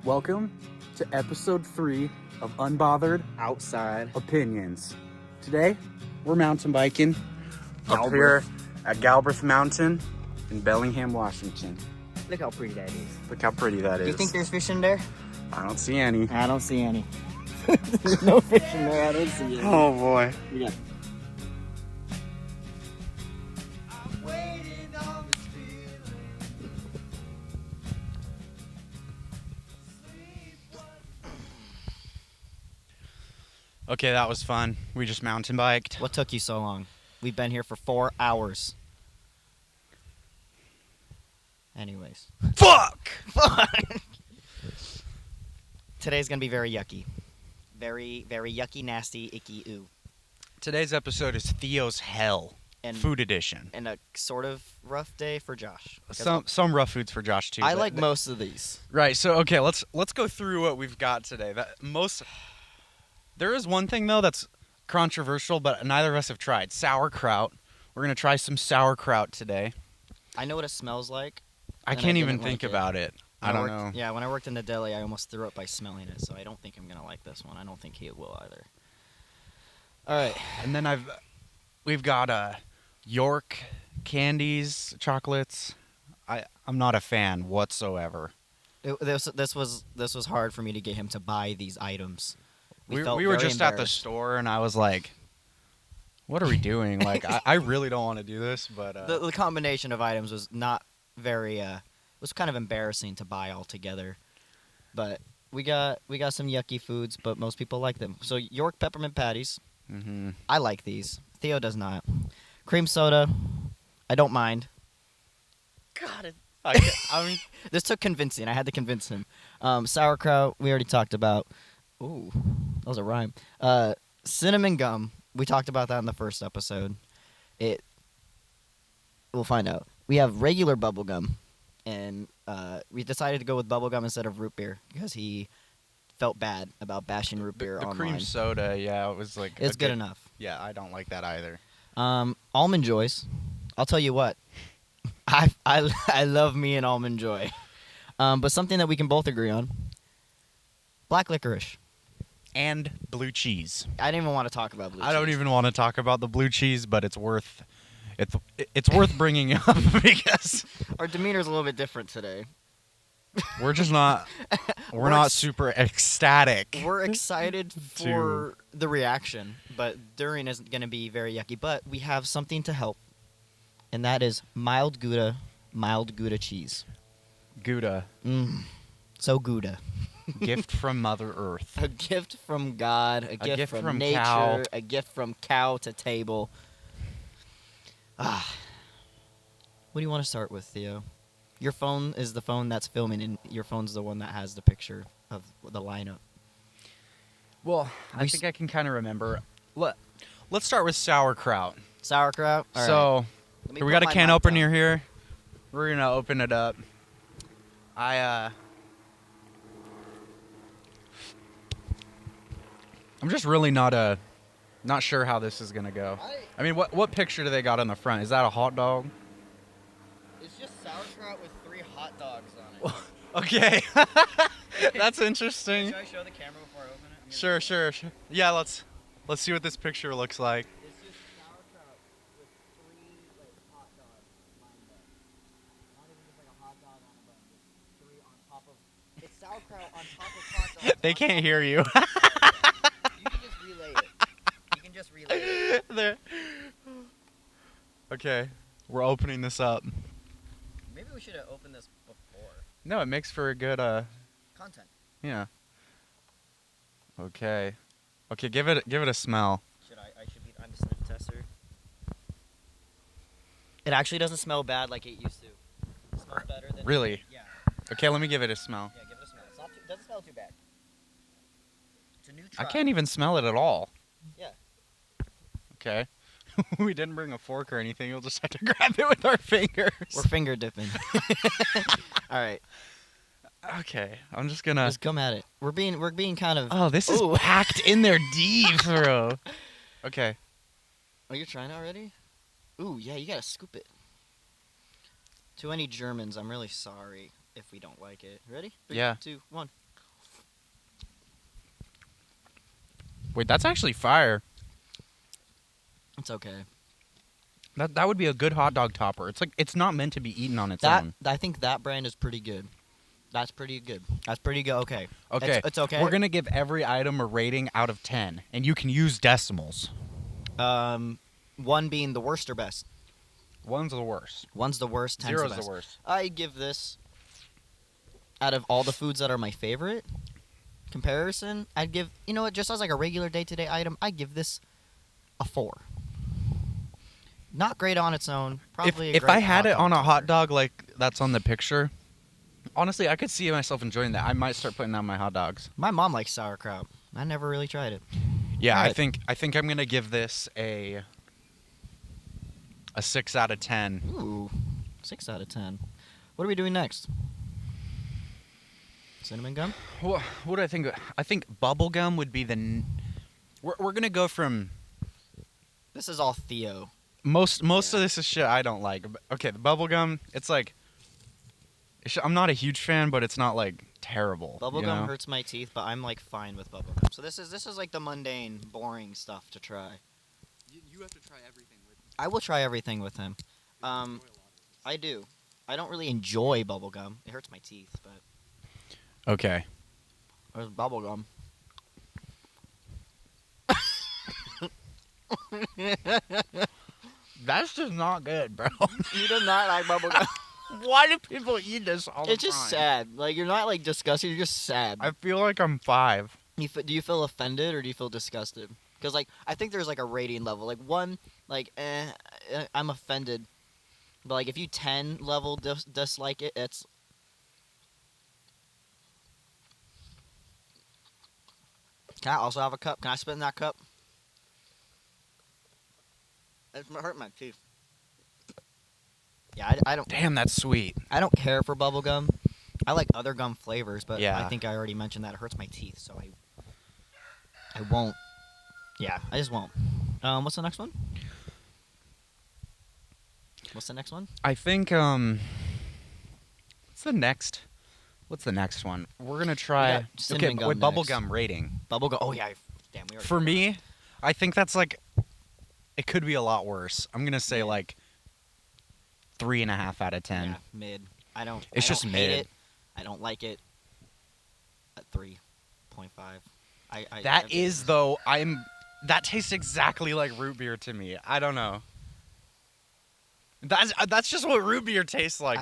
Welcome to episode 3 of Unbothered Outside Opinions. Today, we're mountain biking up Galbraith. here at Galbraith Mountain in Bellingham, Washington. Look how pretty that is. Look how pretty that is. Do you think there's fish in there? I don't see any. I don't see any. There's no fish in there. I don't see any. Oh boy. Yeah. Okay, that was fun. We just mountain biked. What took you so long? We've been here for 4 hours. Anyways. Fuck! Today's gonna be very yucky. Very, very yucky, nasty, icky, ooh. Today's episode is Theo's Hell, And food edition. and a sort of rough day for Josh. Some rough foods for Josh too. I but like most of these. Right. So okay, let's go through what we've got today. There is one thing though that's controversial, but neither of us have tried. Sauerkraut. We're gonna try some sauerkraut today. I know what it smells like. I And I can't even didn't think like it. about it. I don't know. Yeah, when I worked in the deli, I almost threw up by smelling it, so I don't think I'm gonna like this one. I don't think he will either. All right. And then we've got York candies, chocolates. I'm not a fan whatsoever. This was hard for me to get him to buy these items. We felt were very just at the embarrassed. store, and I was like, "What are we doing?" Like, I really don't want to do this, but The combination of items was not very. Was kind of embarrassing to buy all together, but we got some yucky foods, but most people like them. So York peppermint patties, mhm. I like these. Theo does not. Cream soda, I don't mind. God, I mean, this took convincing. I had to convince him. Sauerkraut, we already talked about. Ooh, that was a rhyme. Cinnamon gum, we talked about that in the first episode. We'll find out. We have regular bubble gum, and we decided to go with bubble gum instead of root beer because he felt bad about bashing root beer the online. cream soda, yeah, it was like It's good enough. Yeah, I don't like that either. Almond Joys. I'll tell you what. I love me an Almond Joy. But something that we can both agree on. Black licorice. And blue cheese. I didn't even want to talk about blue cheese. I don't even want to talk about the blue cheese, but it's worth bringing up because Our demeanor's a little bit different today. we're just not not super ecstatic. We're excited for the reaction, but during isn't going to be very yucky. But we have something to help, and that is mild Gouda cheese. Gouda, So Gouda. gift from Mother Earth. A gift from God, a gift from from nature, cow. a gift from cow to table. What do you want to start with, Theo? Your phone is the phone that's filming, and your phone's the one that has the picture of the lineup. Well, I think I can kind of remember. Let's start with sauerkraut. Sauerkraut. All right. So Let me we put got a my can mic opener down. here. We're gonna open it up. I'm just really not sure how this is gonna go. I mean, what picture do they got on the front? Is that a hot dog? It's just sauerkraut with 3 hot dogs on it. Okay, that's interesting. Should I show the camera before I open it? Sure. Yeah, let's see what this picture looks like. It's just sauerkraut with 3 hot dogs lined up. Not even just a hot dog on a bun. Just 3 on top of. It's sauerkraut on top of hot dogs. They can't hear you. You can just relay it. There. Okay, we're opening this up. Maybe we should have opened this before. No, it makes for a good Content. yeah. Okay, give it a smell. I'm a sniff tester. It actually doesn't smell bad like it used to. It smells better than. Really? Yeah. Okay, let me give it a smell. Yeah, give it a smell. It doesn't smell too bad. It's a new I try. can't even smell it at all. Yeah. Okay. We didn't bring a fork or anything. We'll just have to grab it with our fingers. We're finger dipping. All right. Okay, I'm just gonna. Just come at it. We're being kind of. Oh, this is Ooh. packed in there deep, bro. Okay. Oh, you're trying already? Ooh, yeah, you gotta scoop it. To any Germans, I'm really sorry if we don't like it. Ready? 3, Yeah. 2, 1. Wait, that's actually fire. It's okay. That would be a good hot dog topper. It's like it's not meant to be eaten on its own. I think that brand is pretty good. That's pretty good. That's pretty good. Okay. Okay. It's okay. We're gonna give every item a rating out of 10, and you can use decimals. 1 being the worst or best. 1's the worst. 1's the worst. 10's 0's the best. the worst. I give this, out of all the foods that are my favorite comparison, I'd give, you know what, just as like a regular day-to-day item, I'd give this a 4. Not great on its own. Probably if I had it on a hot dog like that's on the picture, honestly, I could see myself enjoying that. I might start putting that on my hot dogs. My mom likes sauerkraut. I never really tried it. Yeah, All right. I think I'm gonna give this a 6 out of 10. Ooh, 6 out of 10. What are we doing next? Cinnamon gum? What do I think? I think bubble gum would be we're gonna go from This is all Theo. most Yeah. of this is shit I don't like. Okay, the bubble gum, it's like I'm not a huge fan, but it's not like terrible. Bubblegum you know? hurts my teeth, but I'm like fine with bubblegum. So this is like the mundane, boring stuff to try. You have to try everything with him. I will try everything with him. I do. I don't really enjoy bubblegum. It hurts my teeth, but Okay. there's bubblegum. That's just not good, bro. You do not like bubblegum. Why do people eat this all the time? It's just sad. Like, you're not like disgusted, you're just sad. I feel like I'm 5. Do you feel offended or do you feel disgusted? Because like I think there's like a rating level. Like 1, like I'm offended. But like if you 10 level dislike it, it's. Can I also have a cup? Can I spit in that cup? It's hurt my teeth. Yeah, I don't. Damn, that's sweet. I don't care for bubble gum. I like other gum flavors, but Yeah. I think I already mentioned that it hurts my teeth, so I won't. Yeah, I just won't. What's the next one? What's the next one? I think what's the next one? We're gonna try got cinnamon gum with next. bubblegum rating. Bubble gum. Oh yeah, damn. We already For forgot. me, I think that's like it could be a lot worse. I'm gonna say Yeah. like 3.5 out of 10. Yeah, mid. I don't. It's I just don't hate mid. it. I don't like it. At 3.5. That is though. That tastes exactly like root beer to me. I don't know. That's just what root beer tastes like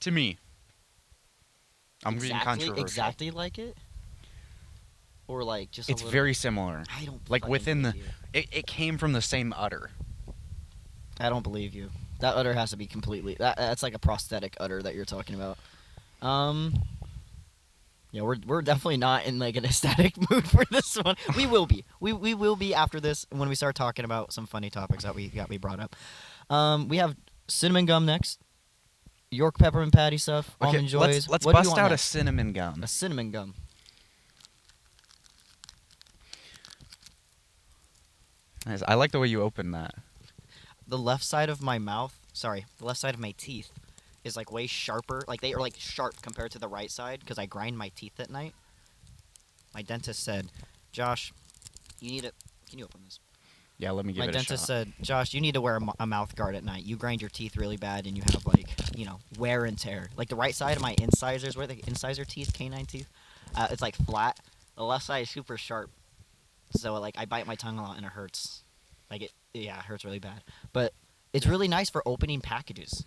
to me. I'm being controversial. Exactly like it. Or like just. It's a little, very similar. I don't. like fucking within believe you. It came from the same udder. I don't believe you. That udder has to be completely. That's like a prosthetic udder that you're talking about. Yeah, we're definitely not in like an ecstatic mood for this one. We will be. We will be after this when we start talking about some funny topics that we brought up. We have cinnamon gum next. York peppermint patty stuff. Okay, Almond joys. let's What do you bust want out next? a cinnamon gum. A cinnamon gum. Nice. I like the way you opened that. The left side of my mouth. Sorry, the left side of my teeth is like way sharper. Like they are like sharp compared to the right side because I grind my teeth at night. My dentist said, "Josh, you need it. Can you open this?" Yeah, let me give My it a dentist shot. said, "Josh, you need to wear a mouth guard at night. You grind your teeth really bad, and you have like wear and tear. Like the right side of my incisors, where the incisor teeth, canine teeth, it's like flat. The left side is super sharp. So like I bite my tongue a lot and it hurts. Like it hurts really bad. But it's really nice for opening packages.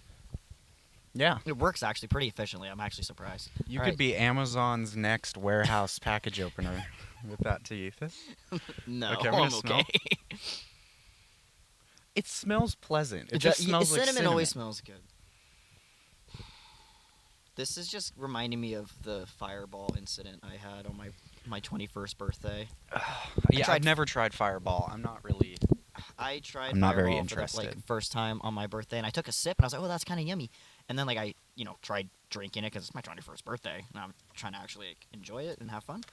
Yeah. It works actually pretty efficiently. I'm actually surprised. You All could right. be Amazon's next warehouse package opener with that teeth. No, Okay, I'm gonna I'm smell. okay. It smells pleasant. It just smells like cinnamon. cinnamon. Always smells good. This is just reminding me of the fireball incident I had on my 21st birthday. Yeah, I've never tried Fireball. I'm not really. I tried I'm not very Fireball for the, interested. first time on my birthday, and I took a sip, and I was like, "Oh, that's kind of yummy." And then, I tried drinking it because it's my 21st birthday, and I'm trying to actually enjoy it and have fun.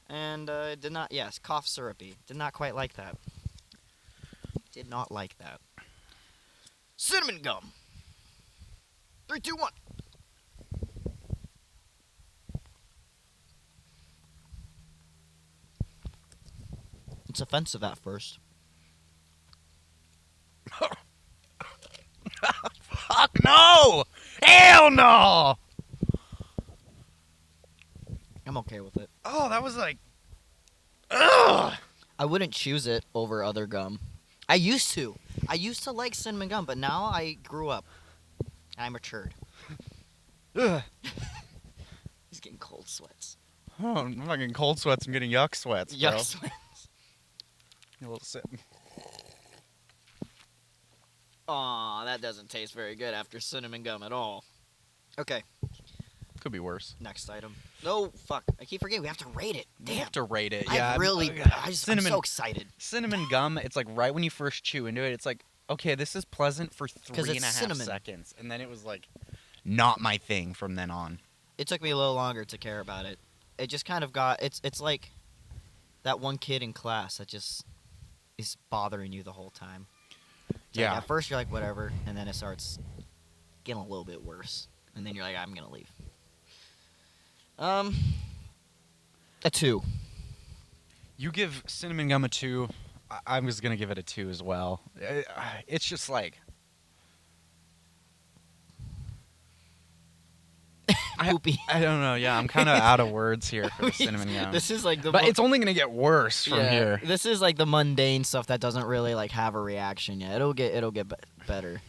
And did not, yes, cough syrupy. Did not quite like that. Did not like that. Cinnamon gum. 3, 2, 1. It's offensive at first. Fuck no! Hell no! I'm okay with it. Oh, that was like... Ugh! I wouldn't choose it over other gum. I used to. I used to like cinnamon gum, but now I grew up. I matured. Ugh. He's getting cold sweats. Oh, I'm not getting cold sweats. I'm getting yuck sweats, bro. Yuck sweats. A little sip. Aw, that doesn't taste very good after cinnamon gum at all. Okay, Could be worse. next item. No, fuck. I keep forgetting. We have to rate it. We Damn. have to rate it. I Yeah, really. I'm cinnamon, so excited. cinnamon gum. It's like right when you first chew into it. It's like, okay, this is pleasant for 3.5 it's cinnamon. seconds, and then it was like, not my thing from then on. It took me a little longer to care about it. It just kind of got. It's like that one kid in class that just is bothering you the whole time. It's like, Yeah. at first you're like whatever, and then it starts getting a little bit worse, and then you're like, I'm gonna leave. A 2. You give cinnamon gum a 2. I was gonna give it a 2 as well. It's just like. Poopy. I don't know. Yeah, I'm kind of out of words here for the cinnamon gum. This is like the. But it's only gonna get worse from yeah, here. This is like the mundane stuff that doesn't really like have a reaction yet. It'll get better.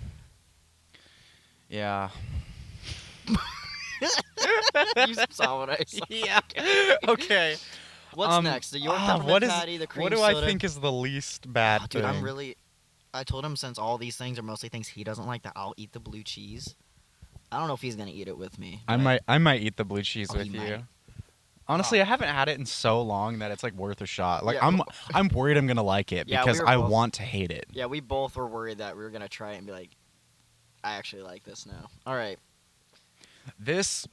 Yeah. You saw what I saw. Yeah. Okay. What's next? The York peppermint patty, the cream what do soda. I think is the least bad Dude, thing? I told him since all these things are mostly things he doesn't like that I'll eat the blue cheese. I don't know if he's gonna eat it with me. I might eat the blue cheese Oh, with he you. might. Honestly, I haven't had it in so long that it's like worth a shot. Like Yeah, I'm worried I'm gonna like it Yeah, because we were I both- want to hate it. Yeah, we both were worried that we were gonna try it and be like, I actually like this now. All right, This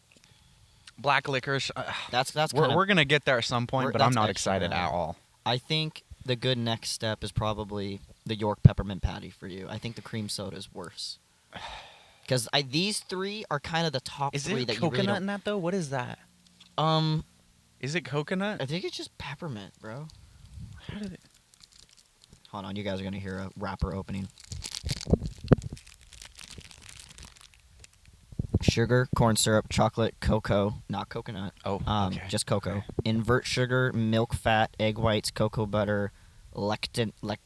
black licorice, that's we're gonna get there at some point, but I'm that's not extra excited bad. at all. I think the good next step is probably the York peppermint patty for you. I think the cream soda is worse. Because these 3 are kind of the top Is 3 it that you coconut really in that though? What is that? don't. Is it coconut? I think it's just peppermint, bro. How did it? Hold on, you guys are gonna hear a wrapper opening. Sugar, corn syrup, chocolate, cocoa, not coconut. Oh, okay. Just cocoa. Okay. Invert sugar, milk fat, egg whites, cocoa butter, lecithin,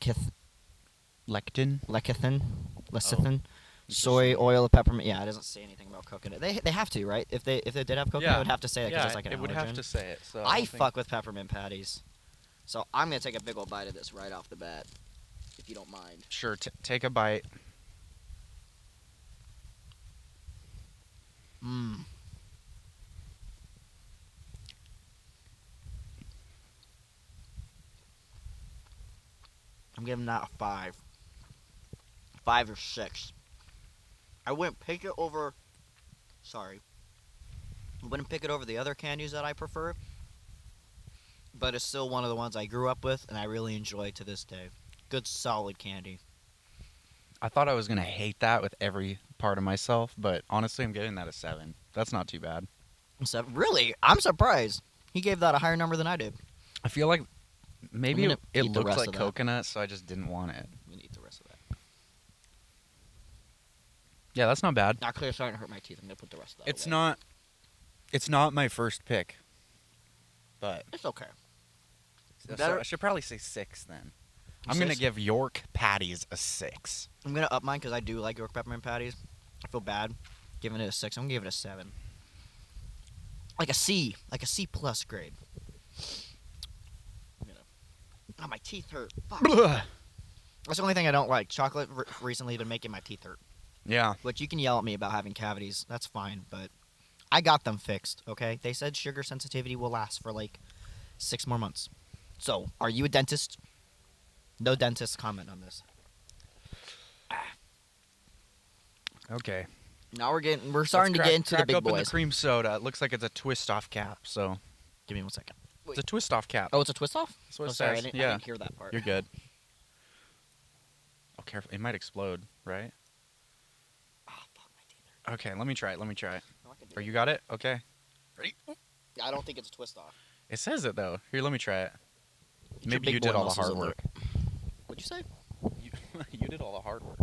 soy oil, peppermint. Yeah, it doesn't say anything about coconut. They have to, right? If they did have coconut, Yeah. it would have to say that because Yeah, it's like an it would have allergen. to say it. So I don't think- fuck with peppermint patties, so I'm gonna take a big old bite of this right off the bat, if you don't mind. Sure, take a bite. Mmm. I'm giving that a 5. 5 or 6. I wouldn't pick it over. Sorry. I wouldn't pick it over the other candies that I prefer. But it's still one of the ones I grew up with and I really enjoy to this day. Good solid candy. I thought I was gonna hate that with every part of myself, but honestly, I'm giving that a 7. That's not too bad. So, really? I'm surprised. He gave that a higher number than I did. I feel like maybe I'm gonna it eat the looked rest like of that. coconut, so I just didn't want it. I'm gonna eat the rest of that. Yeah, that's not bad. Actually, it's starting to hurt my teeth. I'm gonna put the rest of that It's away. not my first pick, but It's okay. so Better- I should probably say 6 then. I'm gonna 6? give York patties a 6. I'm gonna up mine because I do like York peppermint patties. I feel bad giving it a 6. I'm gonna give it a 7. Like a C plus grade. Oh, my teeth hurt. Fuck. That's the only thing I don't like. Chocolate recently been making my teeth hurt. Yeah. Which you can yell at me about having cavities. That's fine, but I got them fixed. Okay, they said sugar sensitivity will last for like 6 more months. So, are you a dentist? No dentist comment on this. Okay. Now we're starting to get into the crack big open boys. the cream soda. It looks like it's a twist off cap. So Give me 1 second. it's a twist off cap. Oh, it's a twist off? That's what Oh, it sorry, says. I Yeah. didn't hear that part. You're good. Oh, careful! It might explode. Right? Ah, fuck, my teeth hurt. Okay. Let me try it. No, I can do Or it. you got it? Okay. Ready? I don't think it's a twist off. It says it though. Here, let me try it. Maybe you did all the hard work. What'd you say? You did all the hard work.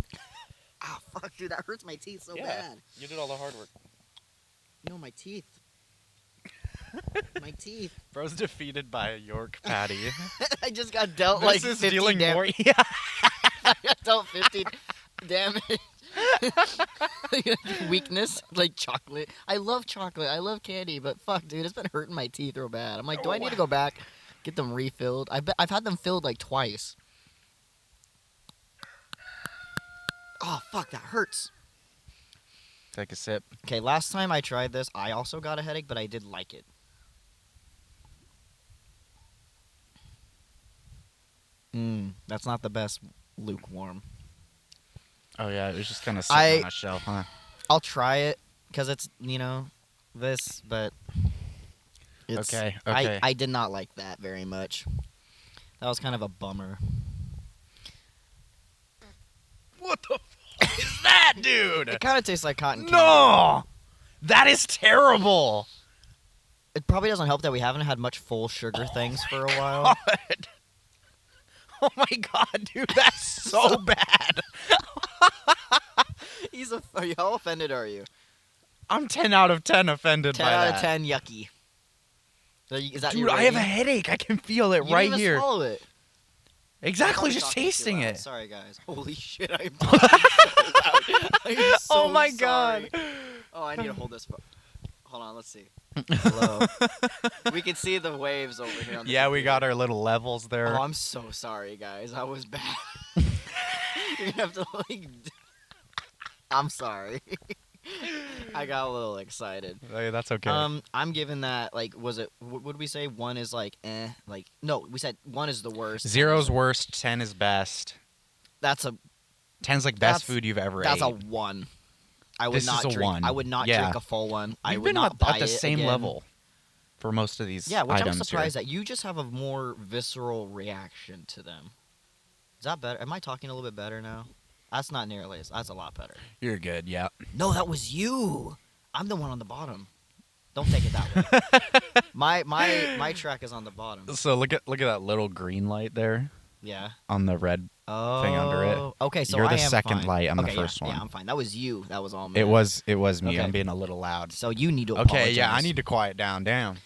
Ah, fuck, dude, that hurts my teeth so Yeah, bad. you did all the hard work. No, my teeth. My teeth. Bro's defeated by a York patty. I just got dealt This like is 50 dealing more. Yeah. I got dealt 50 damage. Weakness, like chocolate. I love chocolate. I love candy, but fuck, dude, it's been hurting my teeth real bad. I'm like, do I need to go back, get them refilled? I've had them filled like twice. Oh, fuck, that hurts. Take a sip. Okay, last time I tried this, I also got a headache, but I did like it. That's not the best lukewarm. Oh yeah, it was just kind of sitting on a shelf, huh? I'll try it because it's, this, but it's, Okay. I did not like that very much. That was kind of a bummer. What the fuck is that, dude? It kind of tastes like cotton candy. No! That is terrible! It probably doesn't help that we haven't had much full sugar things for a while. God. Oh my god, dude, that's so bad. How offended are you? I'm 10 out of 10 offended 10 by out that. of 10 yucky. Is that Dude, your I have a rating? headache. I can feel it You right didn't even here. swallow it. Exactly, I'm just talking too tasting loud. it. Sorry, guys. Holy shit, I'm talking so loud. I'm so Oh my sorry. god. Oh, I need to hold this. Hold on, let's see. Hello. We can see the waves over here on the Yeah, we computer. got our little levels there. Oh, I'm so sorry, guys. I was bad. You're gonna have to I'm sorry. I got a little excited. Hey, that's okay. I'm giving that what did we say? 1 is no, we said 1 is the worst. 0's worst, 10 is best. That's a 10's like best food you've ever That's ate. a 1. I would This not is a drink. 1. I would not Yeah. drink a full one. I You've would been not at buy the it same again. level for most of these Yeah, which items I'm surprised here. that you just have a more visceral reaction to them. Is that better? Am I talking a little bit better now? That's not nearly. That's a lot better. You're good, yeah. No, that was you. I'm the one on the bottom. Don't take it that way. my track is on the bottom. So look at that little green light there Yeah. on the red. Oh. Thing under it. Okay, so You're I the am second fine. light. I'm the Okay, first one. Yeah, I'm fine. That was you. That was all me. It was me. Okay. I'm being a little loud. So you need to apologize. Okay, yeah, I need to quiet down. Damn.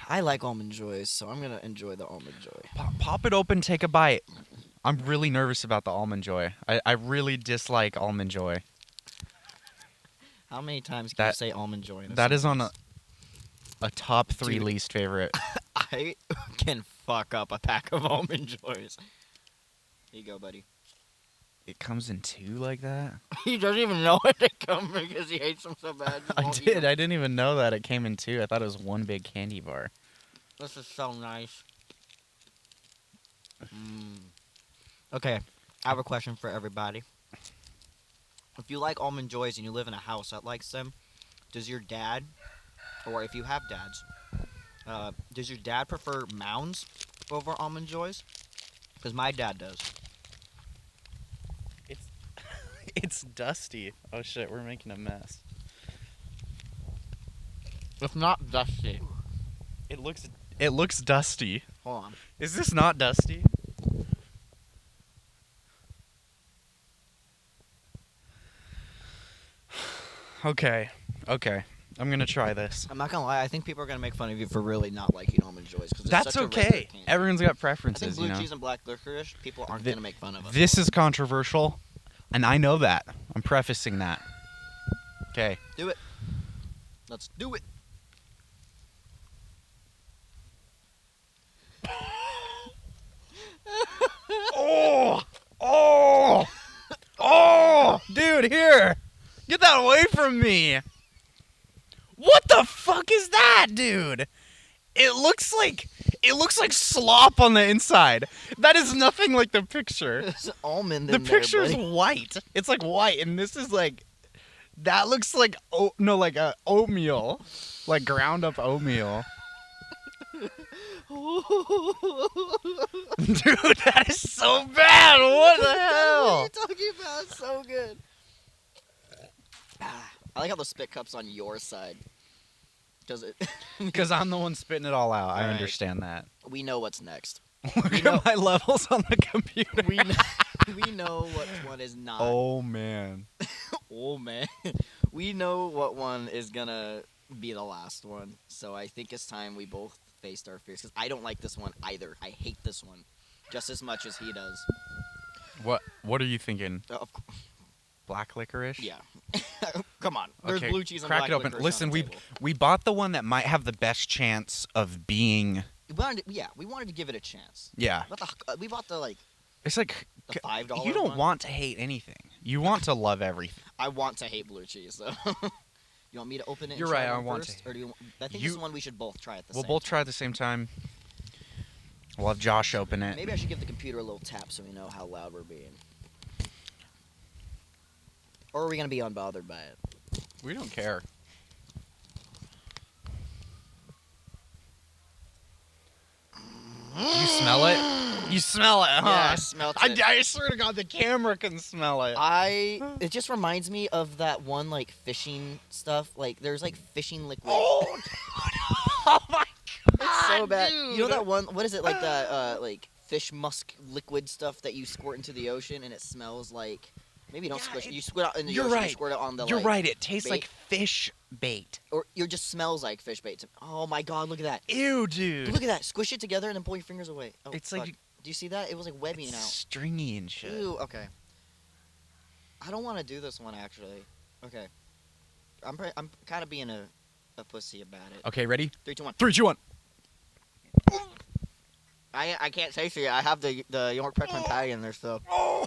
I like Almond Joys, so I'm gonna enjoy the Almond Joy. Pop it open, take a bite. I'm really nervous about the Almond Joy. I really dislike Almond Joy. How many times can you say Almond Joy? In a That is on sentence? a top 3 Dude. least favorite. I can fuck up a pack of Almond Joys. Here you go, buddy. It comes in 2 like that? He doesn't even know where they come because he hates them so bad. Just I won't eat did. them. I didn't even know that it came in 2. I thought it was one big candy bar. This is so nice. Okay, I have a question for everybody. If you like Almond Joys and you live in a house that likes them, does your dad, or if you have dads, does your dad prefer Mounds over Almond Joys? Because my dad does. It's dusty. Oh shit, we're making a mess. It's not dusty. It looks dusty. Hold on. Is this not dusty? Okay. I'm gonna try this. I'm not gonna lie. I think people are gonna make fun of you for really not liking Almond Joys. Cause it's That's such a regular okay. candy. Everyone's got I think preferences, blue you know. cheese and black licorice, people aren't gonna make fun of us. This is controversial, and I know that. I'm prefacing that. Okay. Do it. Let's do it. Oh, dude, here. Get that away from me. What the fuck is that, dude? It looks like slop on the inside. That is nothing like the picture. There's almond The in there, picture's buddy. white. It's like white, and this is like, that looks like like a oatmeal, like ground up oatmeal. Dude, that is so bad. What the What are hell? you talking about? It's so good. I like how the spit cup's on your side. Does it? Because I'm the one spitting it all out. I All right. understand that. We know what's next. Look We at know- my levels on the computer. We know what one is not. Oh, man. Oh man, we know what one is gonna be the last one. So I think it's time we both faced our fears. Because I don't like this one either. I hate this one just as much as he does. What are you thinking? Of course. Black licorice? Yeah. Come on. There's Okay, blue cheese and crack black it open. licorice Listen, on the we table. we bought the one that might have the best chance of being. We wanted to give it a chance. Yeah. We bought the like It's like the $5 you don't one. want to hate anything. You want to love everything. I want to hate blue cheese. So you want me to open it? You're and try right, I one want first, to. Or do you? I think You- this is one we should both try at the We'll same both time. try at the same time. We'll have Josh open it. Maybe I should give the computer a little tap so we know how loud we're being. Or are we gonna be unbothered by it? We don't care. You smell it? You smell it, huh? Yeah, I smelled it. I swear to God, the camera can smell it. It just reminds me of that one like fishing stuff. Like there's like fishing liquid. Oh, dude. Oh my God, It's so bad. dude. You know that one? What is it like that? Like fish musk liquid stuff that you squirt into the ocean and it smells like. Maybe you don't Yeah, squish it. it- You squirt out in the you're ocean. You right. squirt it on the. You're like, right. It tastes bait. like fish bait. Or it just smells like fish bait. Oh my God! Look at that. Ew, dude. Look at that. Squish it together and then pull your fingers away. Oh, It's fuck. like Do you see that? It was like webbing it's out. stringy and shit. Ew. Okay. I don't want to do this one actually. Okay. I'm kind of being a pussy about it. Okay, ready? 3, 2, 1. 3, 2, 1. I can't taste it. I have the York peppermint patty in there still. Oh.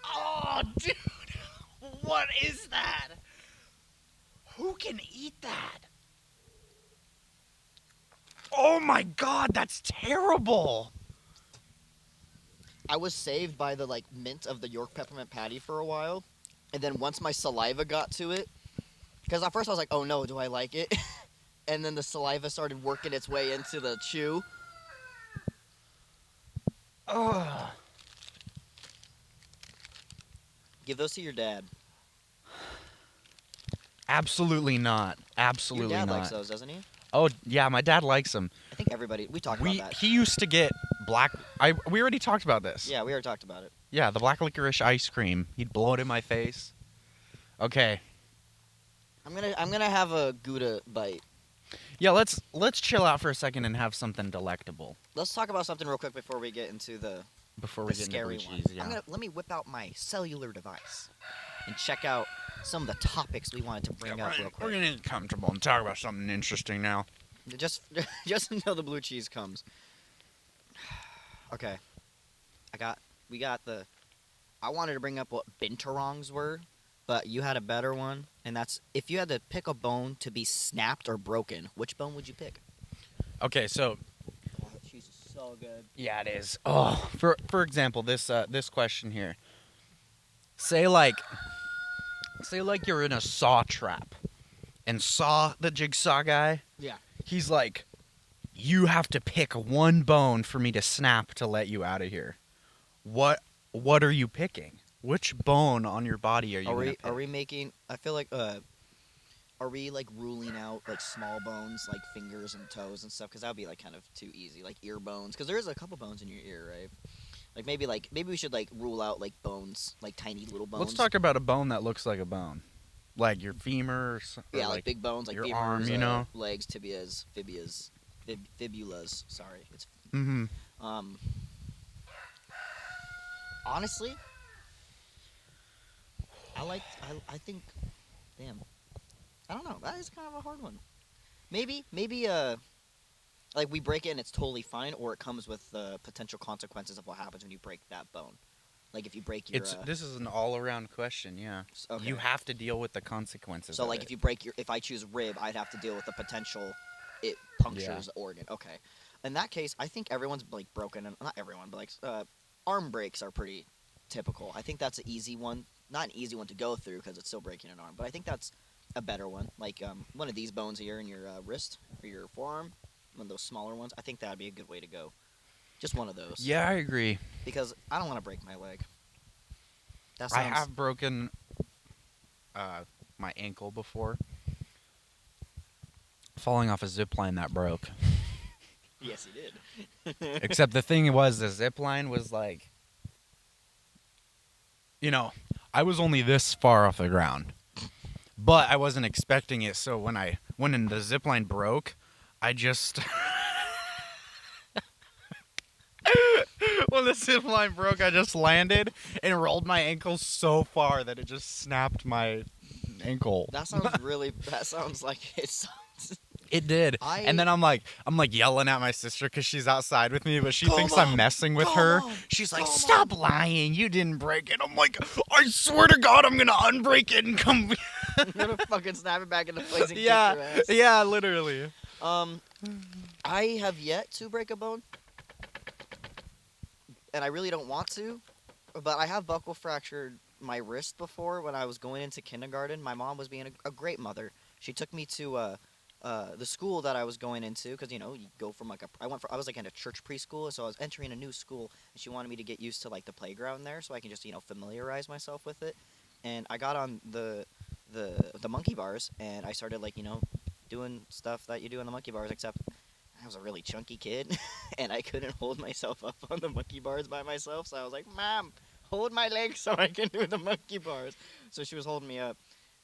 Oh, dude. What is that? Who can eat that? Oh my God, that's terrible. I was saved by the like mint of the York peppermint patty for a while, and then once my saliva got to it, because at first I was like, "Oh no, do I like it?" And then the saliva started working its way into the chew. Ugh. Give those to your dad. Absolutely not. Your Absolutely dad not. likes those, doesn't he? Oh, yeah, my dad likes them. I think everybody. We talked about that. He used to get black. We already talked about this. Yeah, we already talked about it. Yeah, the black licorice ice cream. He'd blow it in my face. Okay. I'm gonna have a Gouda bite. Yeah, let's chill out for a second and have something delectable Let's talk about something real quick before we get into the before we the get into scary blue one. cheese. Yeah. Let me whip out my cellular device and check out some of the topics we wanted to bring up real We're quick. gonna get comfortable and talk about something interesting now. Just until the blue cheese comes. Okay. I wanted to bring up what binturongs were, but you had a better one, and that's if you had to pick a bone to be snapped or broken, which bone would you pick? Okay, so Oh, cheese is so good. yeah, it is. Oh, for example, this question here. Say like you're in a saw trap, and Saw, the jigsaw guy, Yeah. he's like, you have to pick one bone for me to snap to let you out of here. What are you picking? Which bone on your body are you gonna pick? Are we making? I feel like are we like ruling out like small bones like fingers and toes and stuff? Because that would be like kind of too easy, like ear bones. Because there is a couple bones in your ear, right? Like maybe we should like rule out like bones, like tiny little bones. Let's talk about a bone that looks like a bone, like your femur. Or Yeah, like big bones, like your femurs, arm, you know? legs, tibias, fibulas. Sorry, it's Mm-hmm. honestly, I think, damn, I don't know. That is kind of a hard one. Maybe like we break it and it's totally fine, or it comes with the potential consequences of what happens when you break that bone. Like if you break your. This is an all-around question. Yeah. Okay. You have to deal with the consequences. So of like it. if I choose rib, I'd have to deal with the potential it punctures the organ. Okay. In that case, I think everyone's like broken, and not everyone, but like arm breaks are pretty typical. I think that's an easy one. Not an easy one to go through because it's still breaking an arm, but I think that's a better one. Like one of these bones here in your wrist or your forearm, one of those smaller ones. I think that'd be a good way to go. Just one of those. Yeah, I agree. Because I don't want to break my leg. That I sounds. have broken my ankle before. Falling off a zip line that broke. Yes, he did. Except the thing was, the zip line was like, I was only this far off the ground, but I wasn't expecting it. So when the zip line broke, I just when the zip line broke, I just landed and rolled my ankle so far that it just snapped my ankle. That sounds really. That sounds like it sounds. It did. And then I'm like yelling at my sister because she's outside with me, but she thinks I'm messing with her. She's like, "Stop lying! You didn't break it." I'm like, "I swear to God, I'm gonna unbreak it and come." I'm gonna fucking snap it back into place and Yeah, kick your ass. yeah, literally. I have yet to break a bone, and I really don't want to, but I have buckle fractured my wrist before when I was going into kindergarten. My mom was being a great mother. She took me to the school that I was going into because you go from I was like in a church preschool, so I was entering a new school, and she wanted me to get used to like the playground there, so I can just familiarize myself with it. And I got on the monkey bars, and I started doing stuff that you do in the monkey bars, except I was a really chunky kid, and I couldn't hold myself up on the monkey bars by myself. So I was like, "Mom, hold my legs so I can do the monkey bars." So she was holding me up.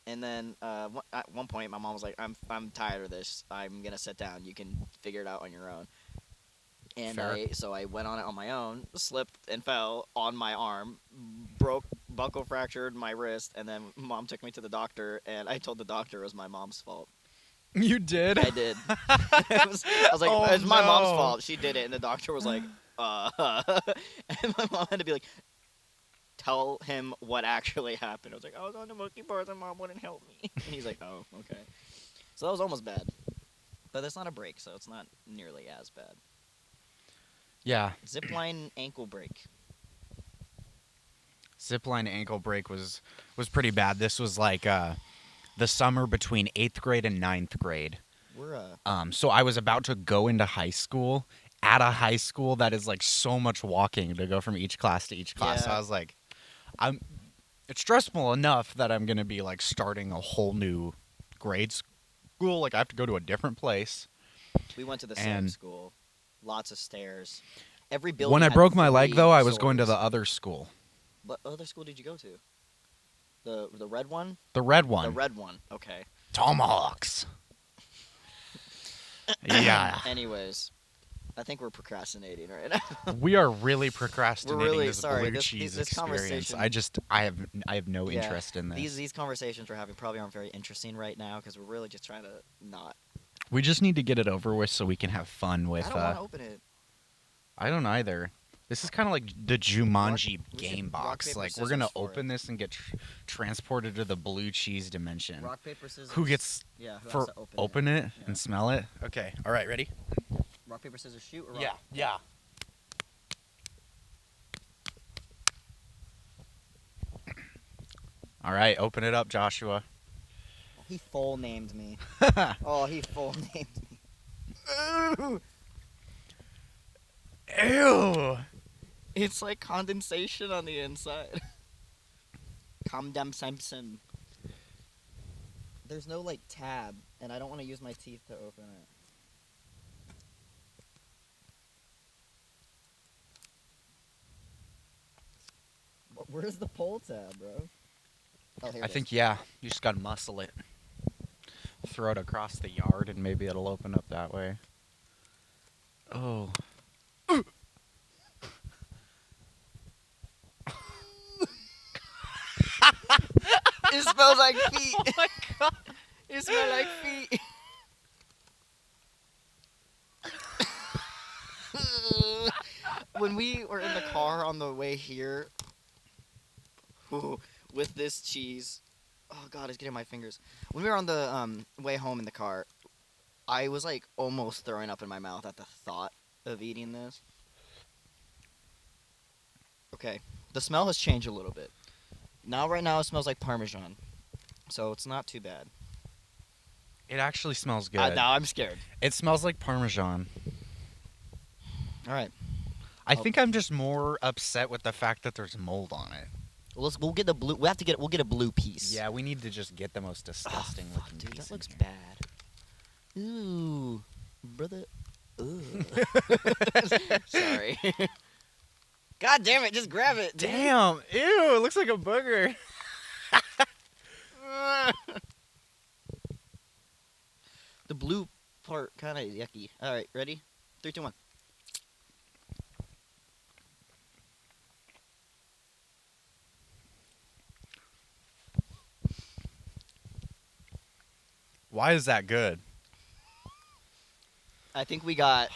And then at one point, my mom was like, "I'm tired of this. I'm gonna sit down. You can figure it out on your own." And Fair. so I went on it on my own, slipped and fell on my arm, buckle fractured my wrist, and then mom took me to the doctor, and I told the doctor it was my mom's fault. You did? I did. I was like, Oh, it's my mom's no. fault. She did it, and the doctor was like, and my mom had to be like, tell him what actually happened. I was like, I was on the monkey bars and mom wouldn't help me. And he's like, oh, okay. So that was almost bad. But it's not a break, so it's not nearly as bad. Yeah. Zipline ankle break. Zipline ankle break was pretty bad. This was like the summer between 8th grade and 9th grade. We're So I was about to go into high school at a high school that is like so much walking to go from each class to each class. Yeah. So I was like, it's stressful enough that I'm going to be like starting a whole new grade school. Like I have to go to a different place. we went to the same And- school. Lots of stairs. Every building. When I had broke my leg 3 though, I was going to stories. the other school. What other school did you go to? The red one? The red one. The red one. Okay. Tomahawks. Yeah. Anyways, I think we're procrastinating right now. We are really procrastinating really this sorry. blue This- cheese this experience. conversation- I have no Yeah, interest in this. These conversations we're having probably aren't very interesting right now because we're really just trying to not. We just need to get it over with so we can have fun with. I don't want to open it. I don't either. This is kind of like the Jumanji we should game rock, box. paper, Like we're gonna scissors for open this and get transported to the blue cheese dimension. Rock paper scissors. Who gets Yeah. Who for has to open, open it Yeah. and smell it? Okay. All right. Ready? Rock paper scissors shoot. Or rock? Yeah. Yeah. All right. Open it up, Joshua. He full named me. Oh, he full named me. Ew. It's like condensation on the inside. Condensation. There's no like tab, and I don't want to use my teeth to open it. Where's the pull tab, bro? Oh, here I it is. think yeah. You just gotta muscle it. Throw it across the yard, and maybe it'll open up that way. Oh. It smells like feet. Oh my god. It smells like feet. When we were in the car on the way here, with this cheese, oh god, it's getting in my fingers. When we were on the way home in the car, I was like almost throwing up in my mouth at the thought of eating this. Okay, the smell has changed a little bit. Right now it smells like Parmesan, so it's not too bad. It actually smells good. Now I'm scared. It smells like Parmesan. All right. I think I'm just more upset with the fact that there's mold on it. We'll get the blue. We'll get a blue piece. Yeah, we need to just get the most disgusting Fuck, looking dude, piece. that looks in bad. Ooh, brother. Ugh. Sorry. God damn it! Just grab it. Dude. Damn! Ew! It looks like a booger. The blue part kind of yucky. All right, ready? 3, 2, 1. Why is that good? I think we got.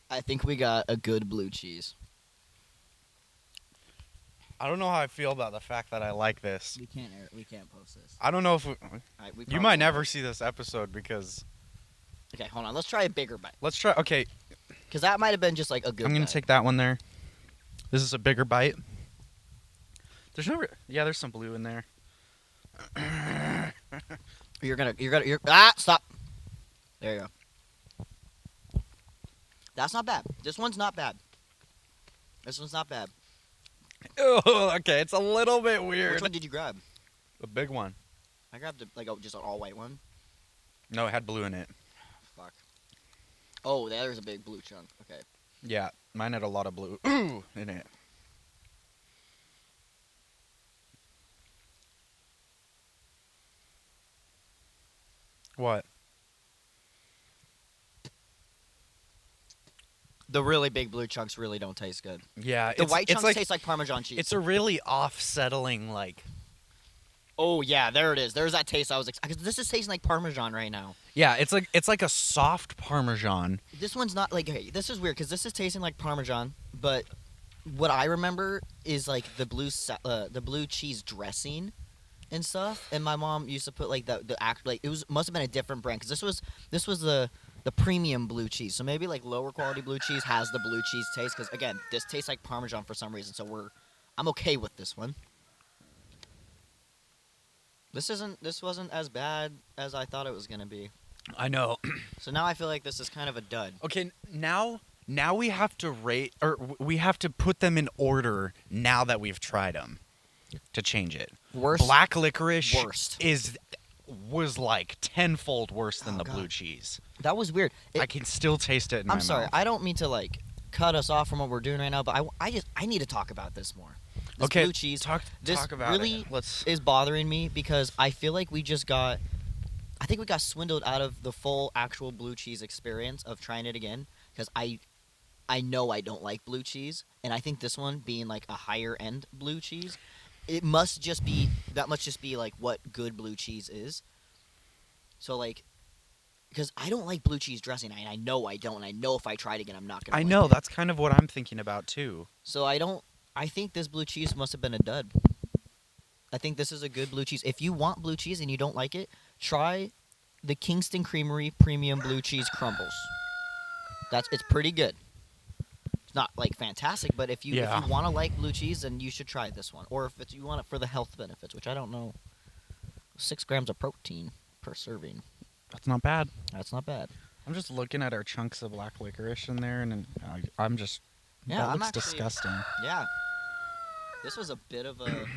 I think we got a good blue cheese. I don't know how I feel about the fact that I like this. We can't post this. I don't know if All right, we you probably might won't never post see this episode because it. Okay, hold on. Let's try a bigger bite. let's try. Okay, Because that might have been just like a good. I'm gonna bite. take that one there. This is a bigger bite. There's no. Yeah, there's some blue in there. You're stop. There you go. That's not bad. This one's not bad. This one's not bad. Oh, okay, it's a little bit Which weird. one did you grab? The big one. I grabbed just an all white one. No, it had blue in it. Fuck. Oh, there's a big blue chunk. Okay. Yeah, mine had a lot of blue in it. What? The really big blue chunks really don't taste good. Yeah, The white chunks like, taste like Parmesan cheese. It's a really off-settling like. Oh yeah, there it is. There's that taste I was because this is tasting like Parmesan right now. Yeah, it's like a soft Parmesan. This one's not like hey, this is weird because this is tasting like Parmesan, but what I remember is like the blue cheese dressing and stuff. And my mom used to put like the act like it must have been a different brand because this was the premium blue cheese. So maybe like lower quality blue cheese has the blue cheese taste because again this tastes like Parmesan for some reason. So I'm okay with this one. This wasn't as bad as I thought it was gonna be. I know. So now I feel like this is kind of a dud. Okay, now we have to rate or we have to put them in order now that we've tried them to change it. Worst. Black licorice Worst. was like tenfold worse than Oh, the God. blue cheese. That was weird. I can still taste it in my I'm sorry. mouth. I don't mean to like cut us off from what we're doing right now, but I need to talk about this more. This Okay, blue cheese talk about really it. Let's. is bothering me because I feel like we got swindled out of the full actual blue cheese experience of trying it again because I know I don't like blue cheese and I think this one being like a higher end blue cheese, it must just be like what good blue cheese is. So like. Because I don't like blue cheese dressing, and I know I don't. And I know if I try it again, I'm not gonna. I like know it. that's kind of what I'm thinking about too. So I think this blue cheese must have been a dud. I think this is a good blue cheese. If you want blue cheese and you don't like it, try the Kingston Creamery Premium Blue Cheese Crumbles. It's pretty good. It's not like fantastic, but if you want to like blue cheese, then you should try this one. Or if you want it for the health benefits, which I don't know, 6 grams of protein per serving. That's not bad. That's not bad. I'm just looking at our chunks of black licorice in there, and I'm just. Yeah, that I'm looks actually- disgusting. Yeah. This was a bit of a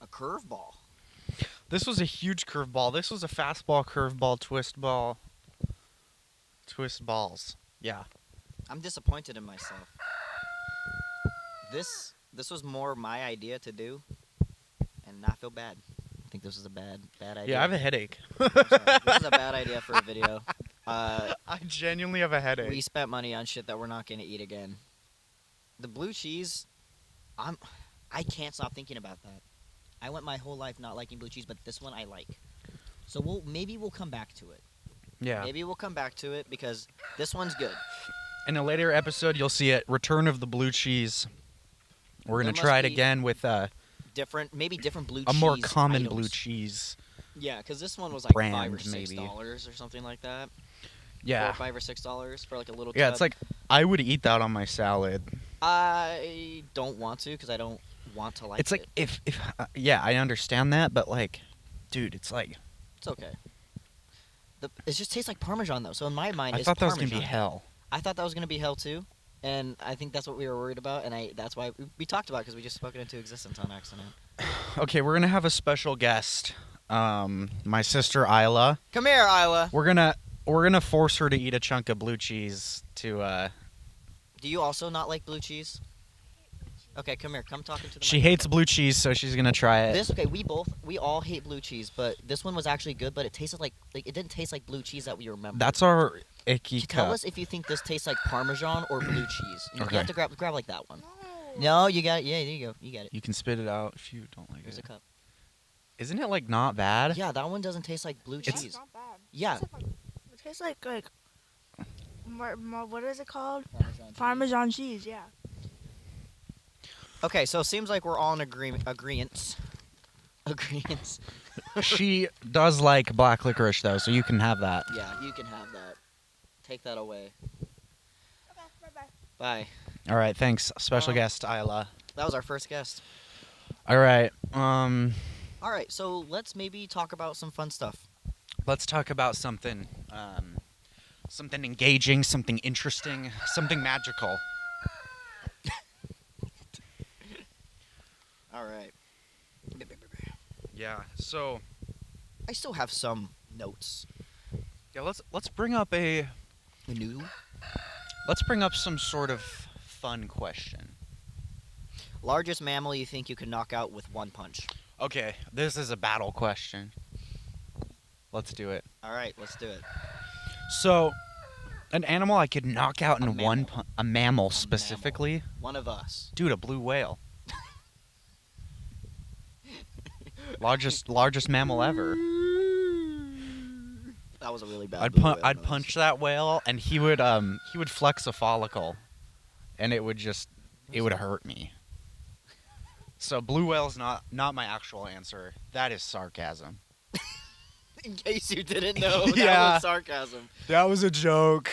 curveball. This was a huge curveball. This was a fastball, curveball, twist ball, twist balls. Yeah. I'm disappointed in myself. This was more my idea to do, and I feel bad. I think this is a bad idea. Yeah, I have a headache. I'm sorry. This is a bad idea for a video. I genuinely have a headache. We spent money on shit that we're not gonna eat again. The blue cheese, I can't stop thinking about that. I went my whole life not liking blue cheese, but this one I like. So maybe we'll come back to it. Yeah. Maybe we'll come back to it because this one's good. In a later episode, you'll see it. Return of the blue cheese. We're gonna There try must it be again with maybe different blue a cheese. more common items. blue cheese. Yeah, because this one was like Brand, $5 or $6 maybe. or something like that. Yeah. $4 or $6 for like a little. Yeah, tub. it's like I would eat that on my salad. I don't want to because I don't want to like It's like it. if yeah, I understand that, but like, dude, it's like It's okay. It just tastes like Parmesan though. So in my mind, I it's thought that was gonna Parmesan. be hell. I thought that was gonna be hell too, And I think that's what we were worried about, and that's why we talked about it, because we just spoke it into existence on accident. Okay, we're gonna have a special guest. My sister Isla. Come here, Isla. We're gonna force her to eat a chunk of blue cheese to. Do you also not like blue cheese? Okay, come here. Come talk into the She mic. hates blue cheese, so she's gonna try it. We all hate blue cheese, but this one was actually good, but it tasted like it didn't taste like blue cheese that we remember. That's our icky Tell cup. us if you think this tastes like Parmesan or blue cheese. You Okay. have to grab like that one. No, you got it. Yeah, there you go. You get it. You can spit it out if you don't like Here's a it. cup. Isn't it like not bad? Yeah, that one doesn't taste like blue It's- cheese. It's not bad. Yeah. It tastes like what is it called? Parmesan cheese. Parmesan cheese. Yeah. Okay, so it seems like we're all in agreements. She does like black licorice though, so you can have that. Yeah, you can have that. Take that away. Okay, bye. Bye. All right, thanks, special Um, guest Isla. That was our first guest. All right, All right, so let's maybe talk about some fun stuff. let's talk about something, something engaging, something interesting, something magical. All right. Yeah. So I still have some notes. yeah, let's bring up some sort of fun question. Largest mammal you think you could knock out with one punch? Okay, this is a battle question. Let's do it. All right, let's do it. So, an animal I could knock out A in one mammal. punch. A mammal specifically? One of us. Dude, a blue whale. largest mammal ever. That was a really bad. I'd punch that whale and he would flex a follicle and it would hurt me. So blue whale's not my actual answer. That is sarcasm. In case you didn't know, that Yeah. was sarcasm. That was a joke.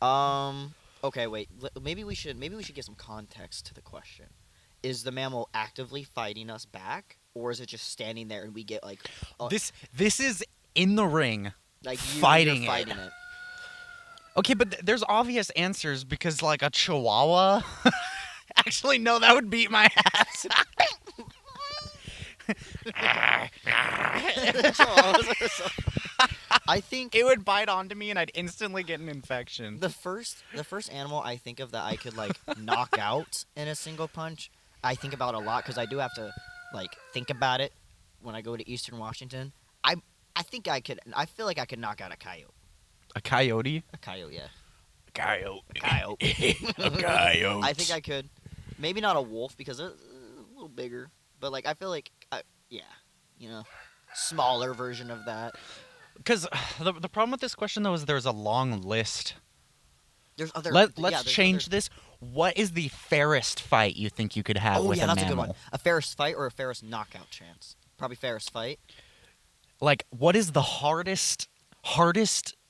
Okay, wait. Maybe we should get some context to the question. Is the mammal actively fighting us back, or is it just standing there and we get like This is in the ring. you're fighting fighting it. it? Okay, but there's obvious answers because like a chihuahua. Actually, no, that would beat my ass. I think It would bite onto me and I'd instantly get an infection. the first animal I think of that I could like knock out in a single punch, I think about a lot because I do have to like think about it when I go to Eastern Washington. I think I could. I feel like I could knock out a coyote. A coyote? A coyote, yeah. Coyote. A coyote. A coyote. I think I could. Maybe not a wolf because it's a little bigger, but like I feel like smaller version of that. Because the problem with this question though is there's a long list. There's other. Let's change this. What is the fairest fight you think you could have Oh with yeah, a that's mammal? a good one. A Ferris fight or a Ferris knockout chance? Probably Ferris fight. Like, what is the hardest